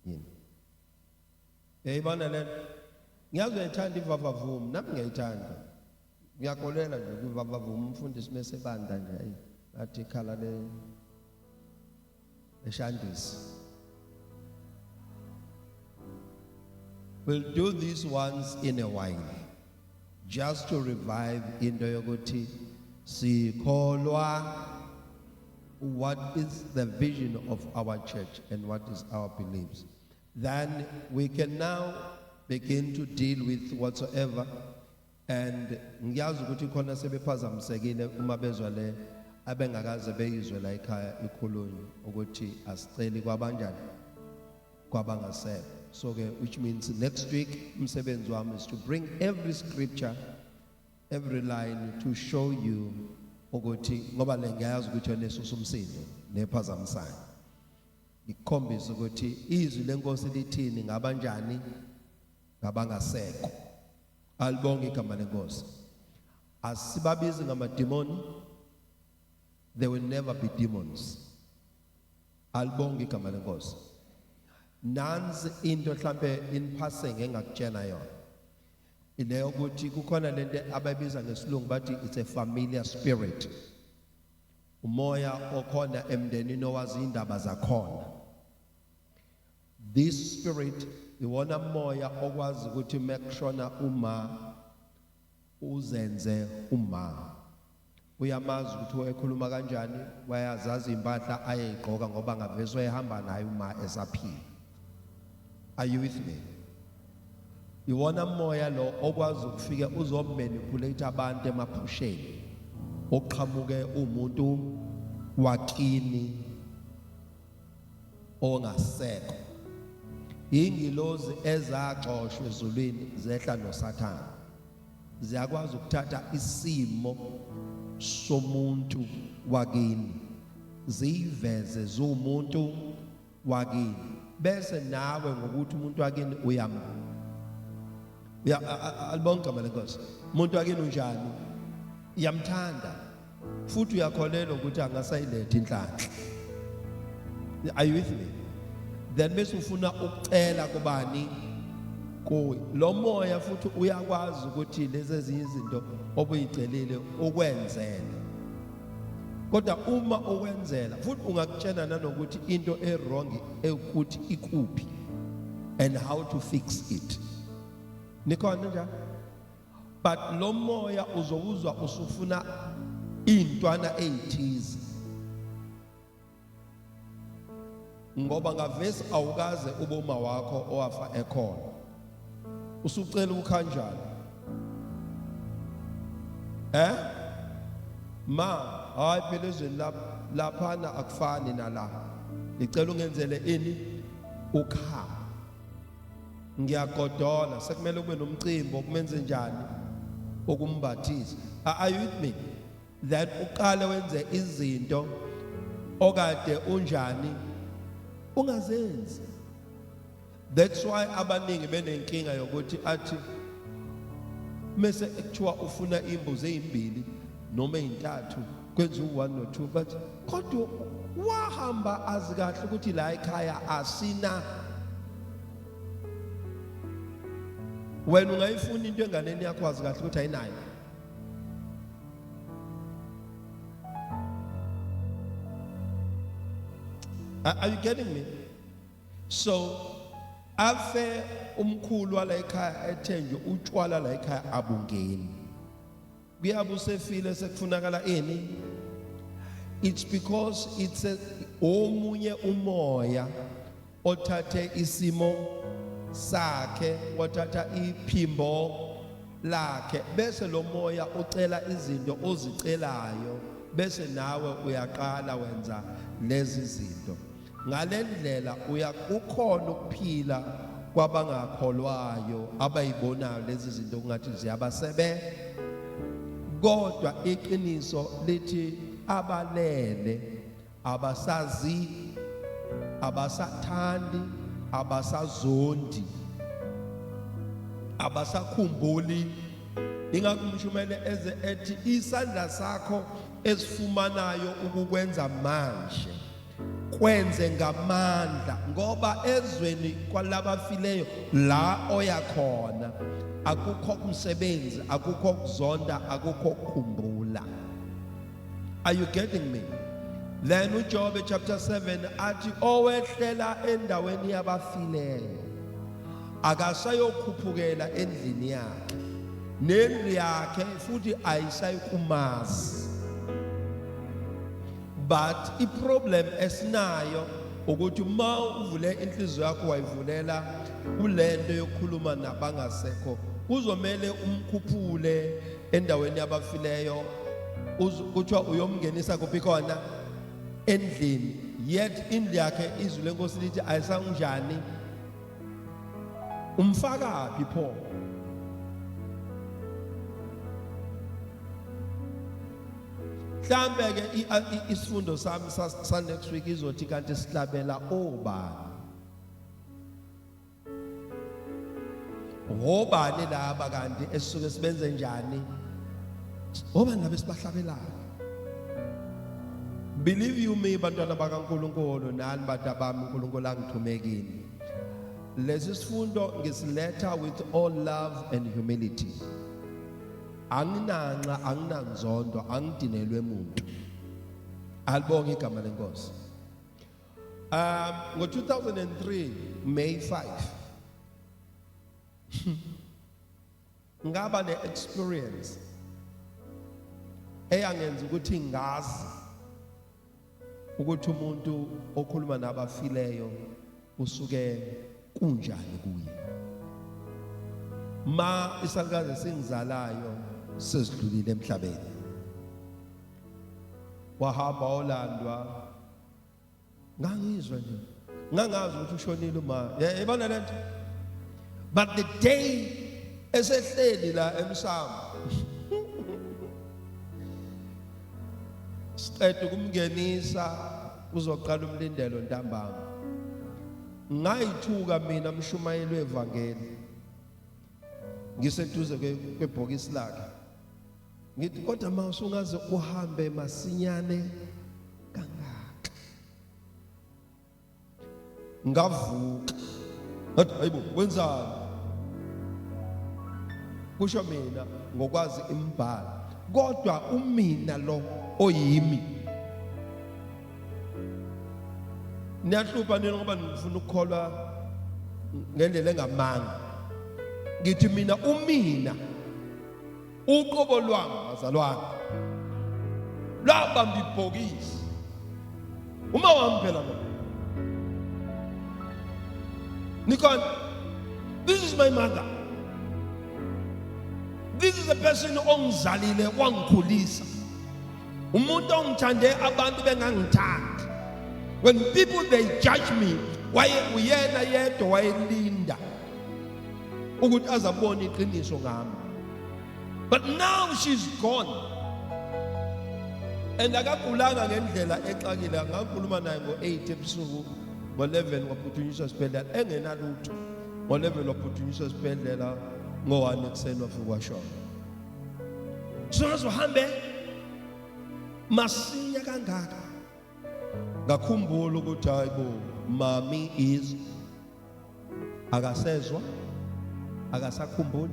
yini? Yayibona lento. Ngiyazi uyayithanda ivavavumo, nami ngiyayithanda. Ngiyakholela nje kwivavavumo umfundisi mase banda nje ayi athi ikhala leshandisi. We'll do these ones in a while, just to revive into yokuthi sikholwa. What is the vision of our church and what is our beliefs? Then we can now begin to deal with whatsoever. And ngiyazi ukuthi khona sebephazamisekile uma bezwa le abengakaze beyizwe la ekhaya ikhulunywa ukuthi asiceli kwabanjani kwabangasekho. So which means next week umsebenzi wami is to bring every scripture, every line to show you ukuthi ngoba le ngiyazi ukuthi onesusa umsindo nephazamisayo. Ikhombisa ukuthi izwi lenkosi lithini ngabanjani ngabangasekho. Alibonge igama lenkosi. asibabizi ngamademoni, they will never be demons. Alibonga igama lenkosi. Nansi into mhlambe in passing engakutshela yona. Ile ukuthi kukhona lento abayibiza ngesilungu bathi it's a familiar spirit. Umoya okhona emndenini owazi indaba zakhona. This spirit iwona moya okwazi ukuthi mekushona uma uzenze uma. Uyamazi ukuthi wayekhuluma kanjani, wayazazi impahla ayegqoka ngoba ngavezwe ehamba naye uma esaphila. Are you with me? Iwona moya lo okwazi ukufika uzomanipulate abantu emaphusheni. Oqhamuke umuntu wakini ongasekho. Ingilozi ezaxoshwe ezulwini zehla noSathane. Ziyakwazi ukuthatha isimo somuntu wakini ziveze zumuntu wakini bese nawe ngokuthi umuntu wakini alibonga igama lenkosi. Umuntu wakini unjani? Yamthanda futhi uyakholelwa ukuthi angasayiletha inhlanhla. Are you with me? Then bese ufuna ukucela kubani kuwe lo moya futhi uyakwazi ukuthi lezi ezinye izinto obuyicelile ukwenzela. Kodwa uma ukwenzela futhi ungakutshela nanokuthi into ewrong ukuthi ikuphi and how to fix it. Nikhona njalo? But lo moya uzokuzwa usufuna intwana ezithize. Ngoba ngavesi awukaze uboma wakho owafa ekhona. Usucela ukhanjani? Hayi phela ezweni laphana akufani nala. Ngicela ungenzele ini ukhaya. Ngiyagodola sekumele kube nomcimbi okumenze njani okumbathisa. Are you with me? That uqale wenze izinto okade unjani ungazenzi. That's why abaningi benenkinga yokuthi athi mase ekuthiwa ufuna imbuzi ezimbili noma ezintathu kwenza u1 no2 but kodwa wahamba azikahle ukuthi la ekhaya asina. Wena ungayifuna into enganeni yakho wazi kahle ukuthi ayinayo. Are you getting me? So afe umkhulu wala ekhaya ethenje utshwala la ekhaya abungeni. Kuyabusefile sekufunakala ini. It's because it's omunye umoya othathe isimo sakhe wathatha iphimbo lakhe bese lo moya ucela izinto ozicelayo bese nawe uyaqala wenza lezi zinto. Ngalendlela uyakukhona ukuphila kwabangakholwayo abayibonayo lezi zinto kungathi ziyabasebe. Kodwa iqiniso lithi abalele abasazi abasathandi abasazondi abasakhumbuli. Ingakumshumele eze ethi isandla sakho esifumanayo ukukwenza manje kwenze ngamandla ngoba ezweni kwalabafileyo la oyakhona akukho umsebenzi akukho kuzonda akukho ukukhumbula. Are you getting me? Then uJob chapter 7 athi owehlela endaweni yabafileyo akasayokhuphukela endlini yakhe nendlu yakhe futhi ayisayikumazi. But iproblem esinayo ukuthi uma uvule inhliziyo yakho wayivulela kulento yokukhuluma nabangasekho uzomela umkhuphule endaweni yabafileyo kuthiwa uyomngenisa kuphi khona endlini yet indlu yakhe izwi lenkosi lithi ayisangjani umfakaphi pho. Mhlambe ke isifundo sami sa next week izothi kanti sihlabela obani. Obani laba kanti esisuke sibenze njani Obani laba esibahlabelayo? Believe you me, bantwana bakaNkulunkulu nani bantu bami uNkulunkulu angithume kini. Lesi sifundo ngisiletha with all love and humility. Anginanxa, anginanzondo, angidinelwe umuntu. Alibonge igama lenkosi. Ngo-2003 May 5 ngaba ne-experience eyangenza ukuthi ngazi ukuthi umuntu okhuluma nabafileyo usuke kunjani kuye. Ma isalukazi singizalayo sesidlulile emhlabeni, wahamba olandwa, ngangizwa nje, ngangazi ukuthi ushonile uma yabona lento. But the day esehleli la emsamo siqeda ukumngenisa uzoqala umlindelo ntambama, ngayithuka mina mshumayeli wevangeli ngiseduze kwebhokisi lakhe, ngithi kodwa mase ungaze uhambe masinyane kangaka. Ngavuka ngathi hayibo wenzani? Kusho mina ngokwazi imbhalo, kodwa umina lo oyimi niyahlupha nini ngoba ngifuna ukukholwa ngendlela engamanga. Ngithi mina umina uqobo lwami bazalwane lwabamba ibhokisi uma wami phela lo Nikon, this is my mother, this is the person ongizalile wangikhulisa, umuntu ongithande abantu bengangithandi. When people they judge me, uyena yedwa wayelinda ukuthi azabone iqiniso ngami. But now she's gone, and akagulanga ngendlela exakile. Ngakhuluma naye ngo-8 ebusuku, ngo-11 waphuthunyiswa esibhedlela engenalutho, ngo-11 waphuthunyiswa esibhedlela, ngo-1 ekuseni wafika washona. Sohambe masinya kangaka ngakhumbula ukuthi hayibo mami is akasezwa, akasakhumbuli,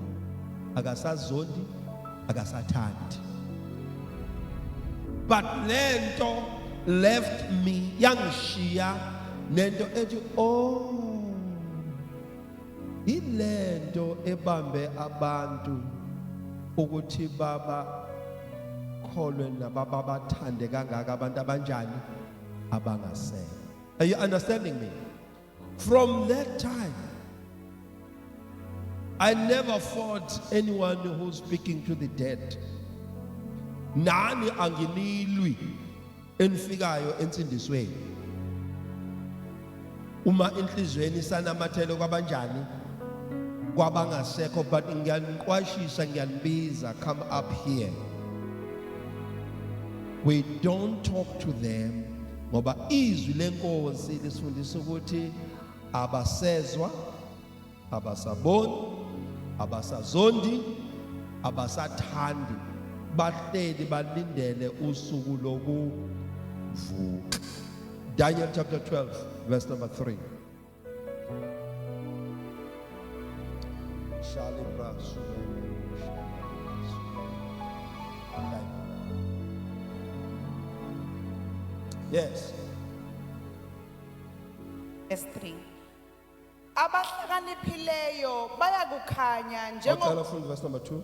akasazondi, akasathandi. But lento left me yangishiya nento ethi oh ilento ebambe abantu ukuthi baba kholwe nababa bathande kangaka abantu abanjani abangasele. Are you understanding me? From that time I never fought anyone who's speaking to the dead. Nani anginilwi enfikayo ensindisweni. Uma inhlizweni sanamathelo kwabanjani kwabangasekho, but ngiyaniqwashisa ngiyanibiza, come up here. We don't talk to them ngoba izwi lenkosi lisifundisa ukuthi abasezwa, abasaboni, abasazondi, abasathandi, bahleli balindele usuku lokuvuka. Daniel chapter 12 verse number 3. Yes. Verse 3. Abahlakaniphileyo bayakukhanya Verse number 2.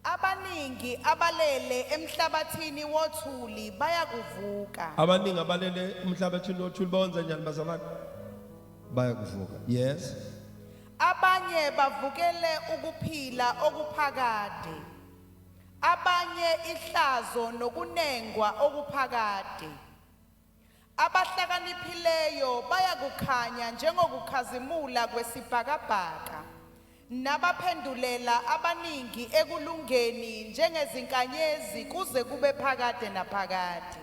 abaningi abalele emhlabathini wothuli bayakuvuka. Abaningi abalele emhlabathini wothuli bawenza njani bazalwane? Bayakuvuka. Yes. Abanye bavukele ukuphila okuphakade, abanye ihlazo nokunengwa okuphakade. Abahlakaniphileyo bayakukhanya njengokukhazimula kwesibhakabhaka, nabaphendulela abaningi ekulungeni njengezinkanyezi kuze kube phakade naphakade.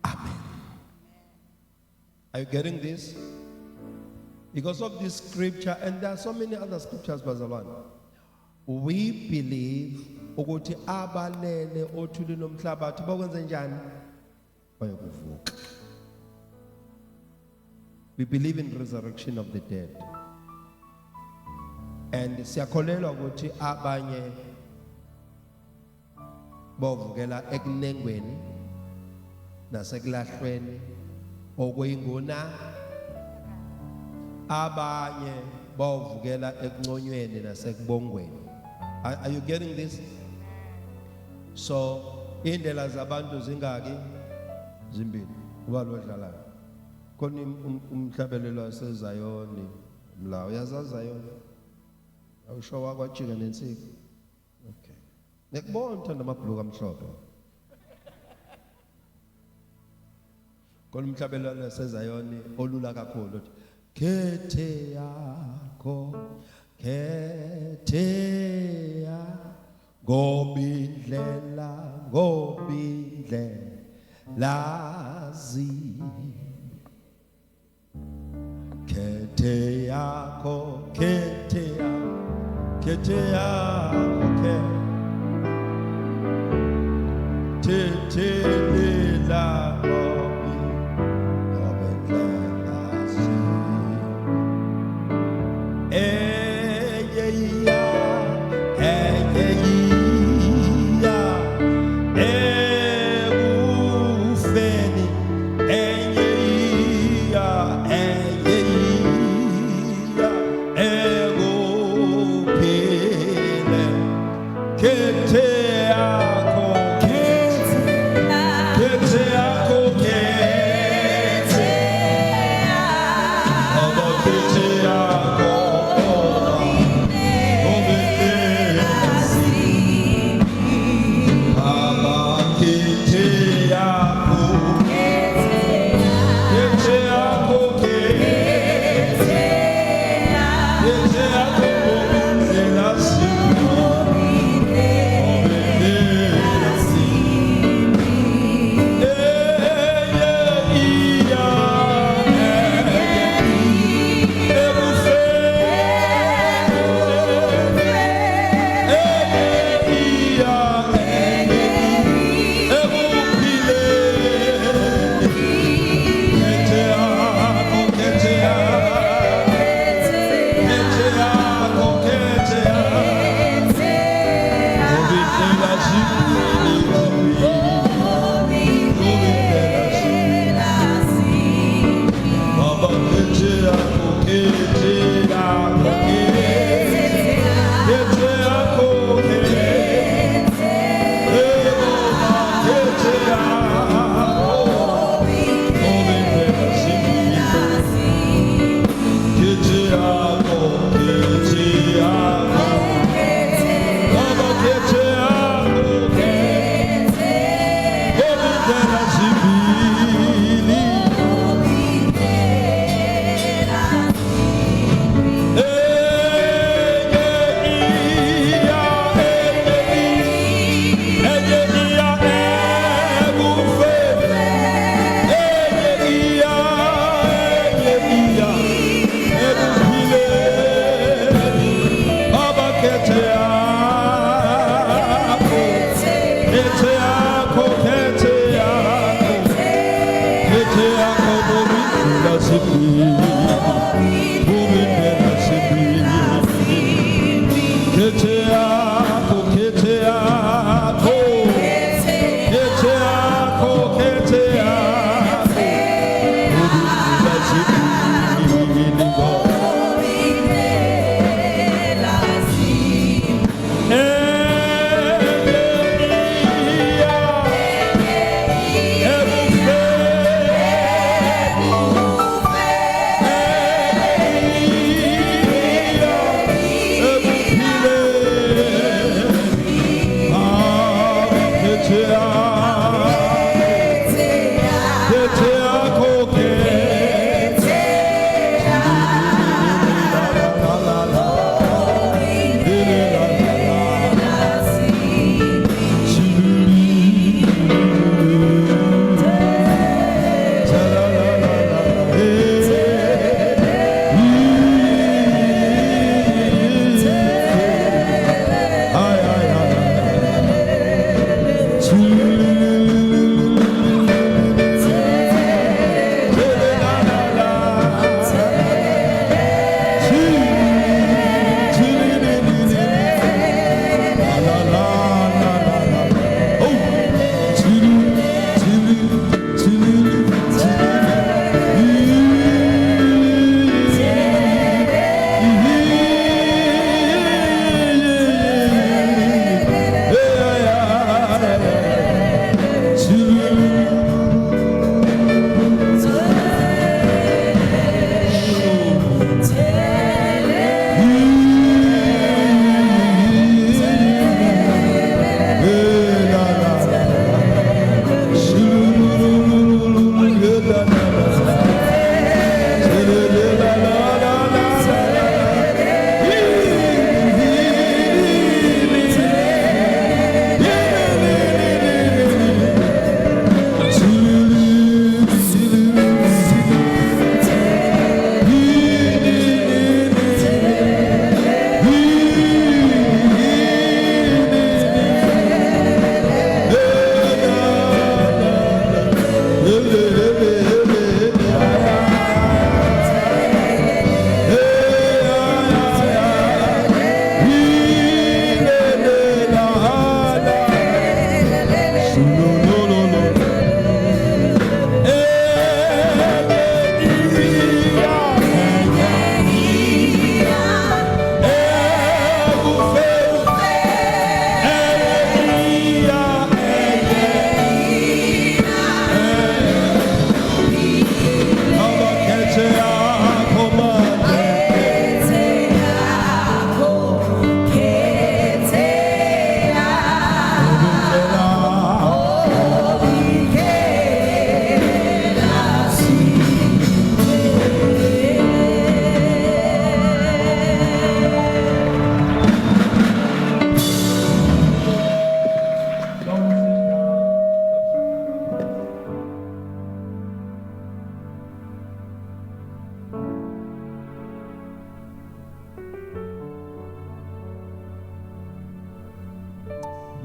Amen. Are you getting this? Because of this scripture, and there are so many other scriptures, bazalwane, we believe ukuthi abalele othulini lomhlabathi bakwenze njani bayokuvuka. We believe in resurrection of the dead. And siyakholelwa ukuthi abanye bovukela ekunengweni nasekulahlweni okuyinguna, abanye bovukela ekunconyweni nasekubongweni. Are you getting this? So indlela zabantu zingaki zimbili kuba lo dlalayo. Khona umhlabelelo waseZayoni la uyazazi Zayoni? Awusho wakwajika nensika. Okay. Nekubona uthanda amabhuluku amhlophe. Khona umhlabelelo waseZayoni olula kakhulu uthi khethe yakho khetheya ngobindlela zi khethe yakho khetheya thethelela ngobindlela zi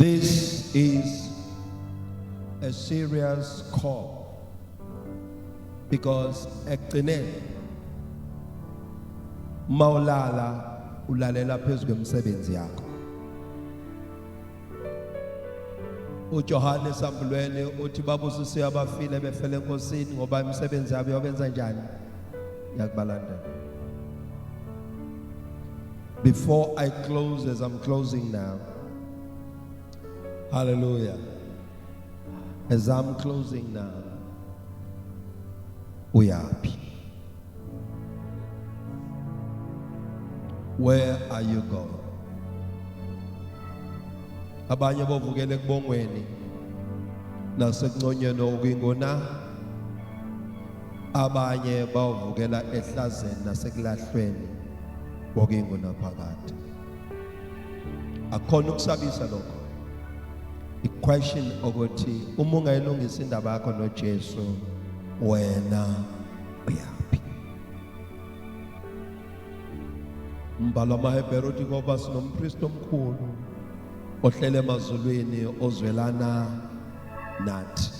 This is a serious call because ekugcineni mawulala ulalela phezu kwemisebenzi yakho. uJohane Sambulweni uthi babusisiwe abafile befele enkosini ngoba imisebenzi yabo yobenza njani yakubalandela. Before I close, as I'm closing now, hallelujah, as I'm closing now, uyaphi? Where are you going? Abanye bovukele kubongweni nasekunconyweni okuyingona, abanye bavukela ehlazeni nasekulahlweni okuyingona phakathi. Akhona ukusabisa lokho. I-question ukuthi uma ungayilungisa indaba yakho noJesu, wena uyaphi? Umbhalo wamaHebheru uthi ngoba sinompristi omkhulu ohlele emazulwini ozwelana nathi.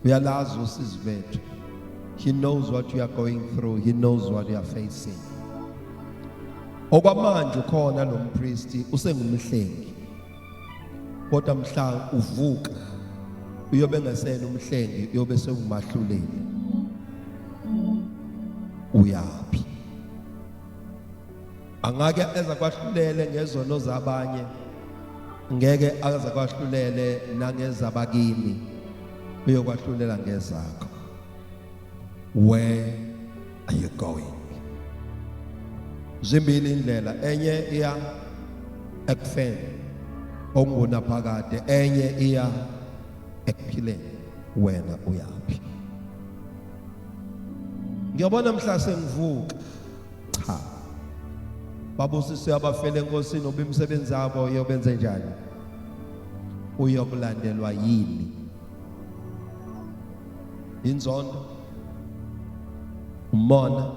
Uyalazi usizi bethu. He knows what you are going through. He knows what you are facing. Okwamanje ukhona lo mpristi usengumhlengi. Kodwa mhla uvuka uyobe ngesena umhlengi, uyobe sengumahluleli. Uyaphi? Angake eza kwahlulele ngezono zabanye, ngeke aza kwahlulele nangezabakini, uyokwahlulela ngezakho. Where are you going? Zimbili indlela, enye iya ekufeni okungona phakade, enye iya ekuphileni. Wena uyaphi? Ngiyabona mhla sengivuka, cha, babusisiwe abafele enkosini oba imisebenzi yabo yobenza njani, uyokulandelwa yini? Inzondo, umona,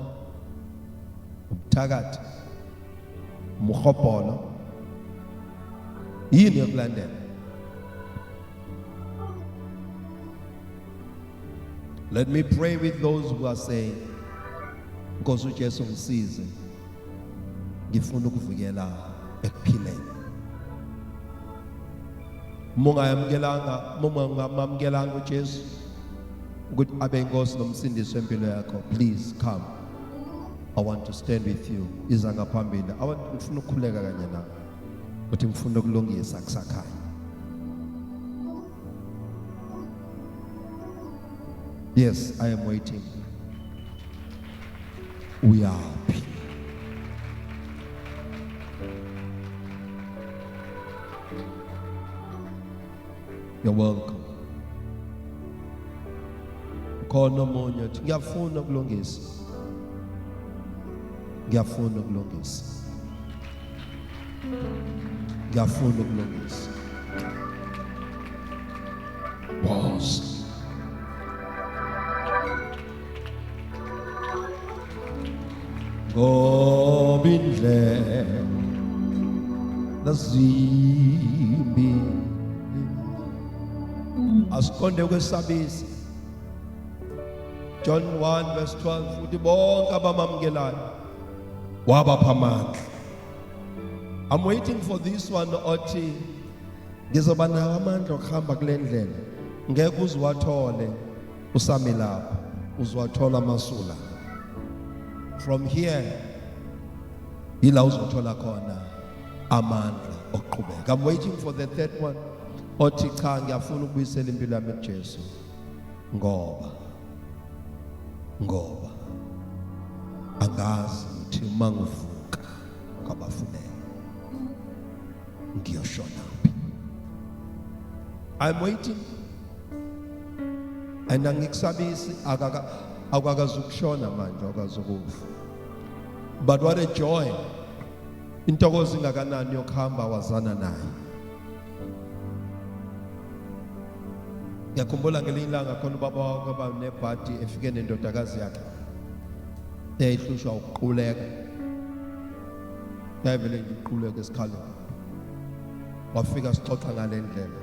ubuthakathi, umhobholo, yini yokulandela? Let me pray with those who are saying, Nkosi uJesu ngisize, ngifuna ukuvikela ekuphileni. Mungayamukelanga uJesu ukuthi abe inkosi nomsindisi wempilo yakho, please come. I want to stand with you. Iza ngaphambili. Ngifuna ukukhuleka kanye nawe. Uthi ngifuna ukulungisa kusakhanya. Yes, I am waiting. Uyaphi? You're welcome. Khona omunye uthi ngiyafuna ukulungisa. Ngiyafuna ukulungisa. Ngiyafuna ukulungisa. Boss. Ngobindlela nazimbi asikonde kwesabisi. John 1 verse 12 uthi bonke abamamukelayo wabapha amandla. I'm waiting for this one othi ngizoba nawo amandla okuhamba kule ndlela. Ngeke uziwathole usami lapha, uziwathola amasula. From here ila uzothola khona amandla okuqhubeka. I'm waiting for the third one othi cha ngiyafuna ukubuyisela impilo yami kuJesu ngoba angazi ukuthi uma ngivuka kwabafuneka ngiyoshona. I'm waiting and angikusabisi akakazukushona manje, akazukufa. But what a joy, intokozo ingakanani yokuhamba wazana naye. Ngiyakhumbula ngelinye ilanga khona ubaba wakhe nebhadi efike nendodakazi yakhe eyayihlushwa ukuquleka. Yayivele nje iquleka esikhaleni. wafika sixoxa ngale ndlela,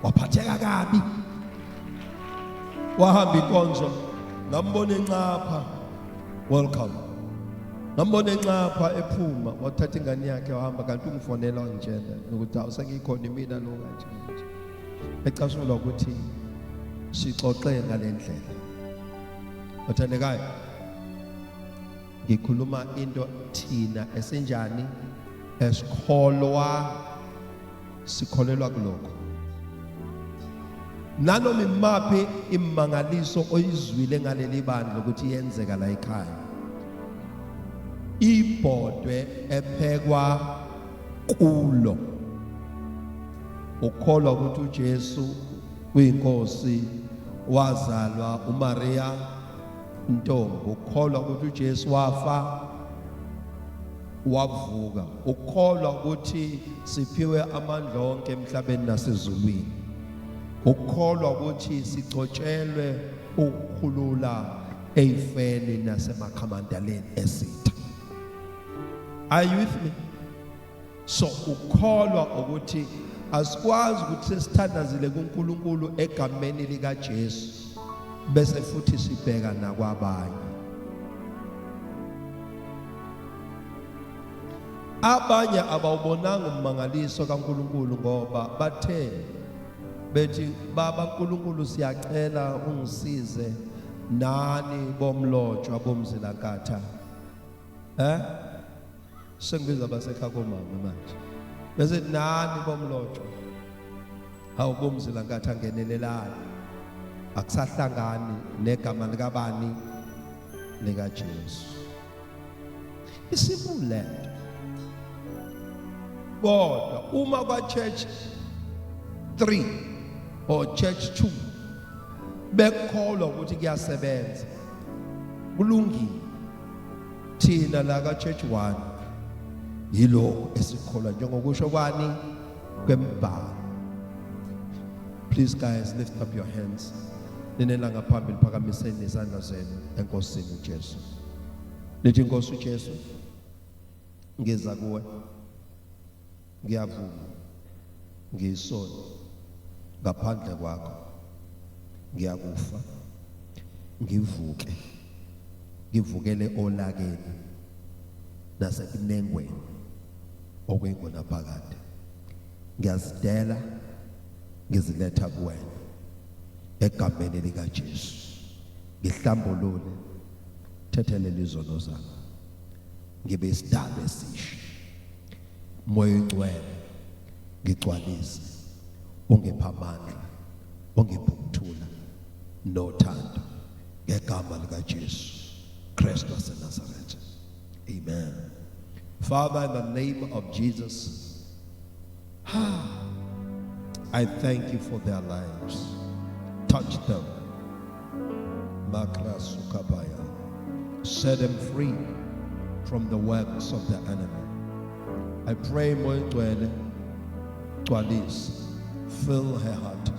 waphatheka kabi, wahamba inkonzo, ngambona enxapha, welcome, ngambona enxapha ephuma, wathatha ingane yakhe wahamba, kanti ungifonela wangitshela ukuthi awusengikhona imina lo kanje, ecashula ukuthi sixoxe ngale ndlela. Othandekayo, ngikhuluma into thina esenjani sikholelwa kuloko. Nanoma imaphi imangaliso oyizwile ngaleli bandla ukuthi yenzeka la ekhaya, ibhodwe ephekwa kulo, ukholwa ukuthi uJesu uyinkosi, wazalwa uMaria intombi, ukholwa ukuthi uJesu wafa wavuka, ukholwa ukuthi siphiwe amandla onke emhlabeni nasezulwini, ukholwa ukuthi sigcotshelwe ukukhulula eyifeni nasemakhamandaleni esitha. Are you with me? So ukholwa ukuthi asikwazi ukuthi sesithandazile kuNkulunkulu egameni lika Jesu bese futhi sibheka nakwabanye. Abanye abawubonanga umangaliso kaNkulunkulu ngoba bathe bethi, baba uNkulunkulu siyacela ungisize nani bomlotshwa bomzilakatha. Sengibiza abasekhaya komama manje. Bese nani bomlotshwa. Hawu bomzilakatha ngenelelana. Akusahlangani negama likabani lika Jesu. Isimple. Kodwa uma kwa church 3 or church 2 bekholwa ukuthi kuyasebenza, kulungile. Thina la ka church 1 yilo esikholwa njengokusho kwani kwembhalo. Please guys, lift up your hands. Ninela ngaphambili phakamiseni izandla zenu enkosini uJesu. Lithi Nkosi uJesu, ngiza kuwe, ngiyavuma, ngiyisona, ngaphandle kwakho ngiyakufa, ngivuke, ngivukele olakeni nasekunengweni okwengona phakade. Ngiyazidela, ngiziletha kuwena egameni lika Jesu. Ngihlambulule, thethelele izono zami, ngibe isidalwa esisha. Moya oyingcwele ngigcwalise, ungipha amandla, ungipha ukuthula nothando ngegama lika Jesu Kristu waseNazaretha. Amen. Father, in the name of Jesus, I thank you for their lives. Touch them. Makra Sukabaya. Set them free from the works of the enemy. I pray, Moitwele, Twalis, fill her heart.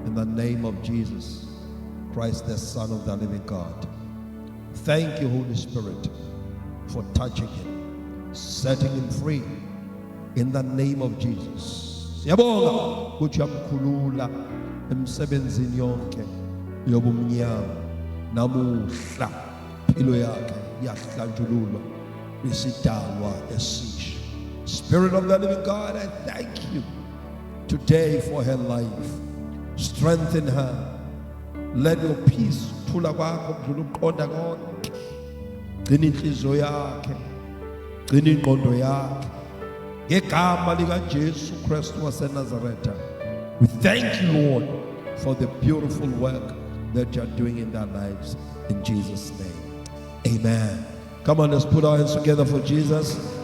In the name of Jesus Christ, the Son of the living God. Thank you, Holy Spirit, for touching him, setting him free. In the name of Jesus. Yabonga ukuthi yamkhulula emsebenzini yonke yobumnyama namuhla impilo yakhe yahlanjululwa isidalwa esisha. Spirit of the living God, I thank you today for her life. Strengthen her. Let your peace thula kwakho kudlula ukuqonda konke. Gcina inhliziyo yakhe, gcina ingqondo yakhe ngegama lika Jesu Kristu waseNazaretha. We thank you, Lord, for the beautiful work that you are doing in their lives. In Jesus' name, amen. Come on, let's put our hands together for Jesus.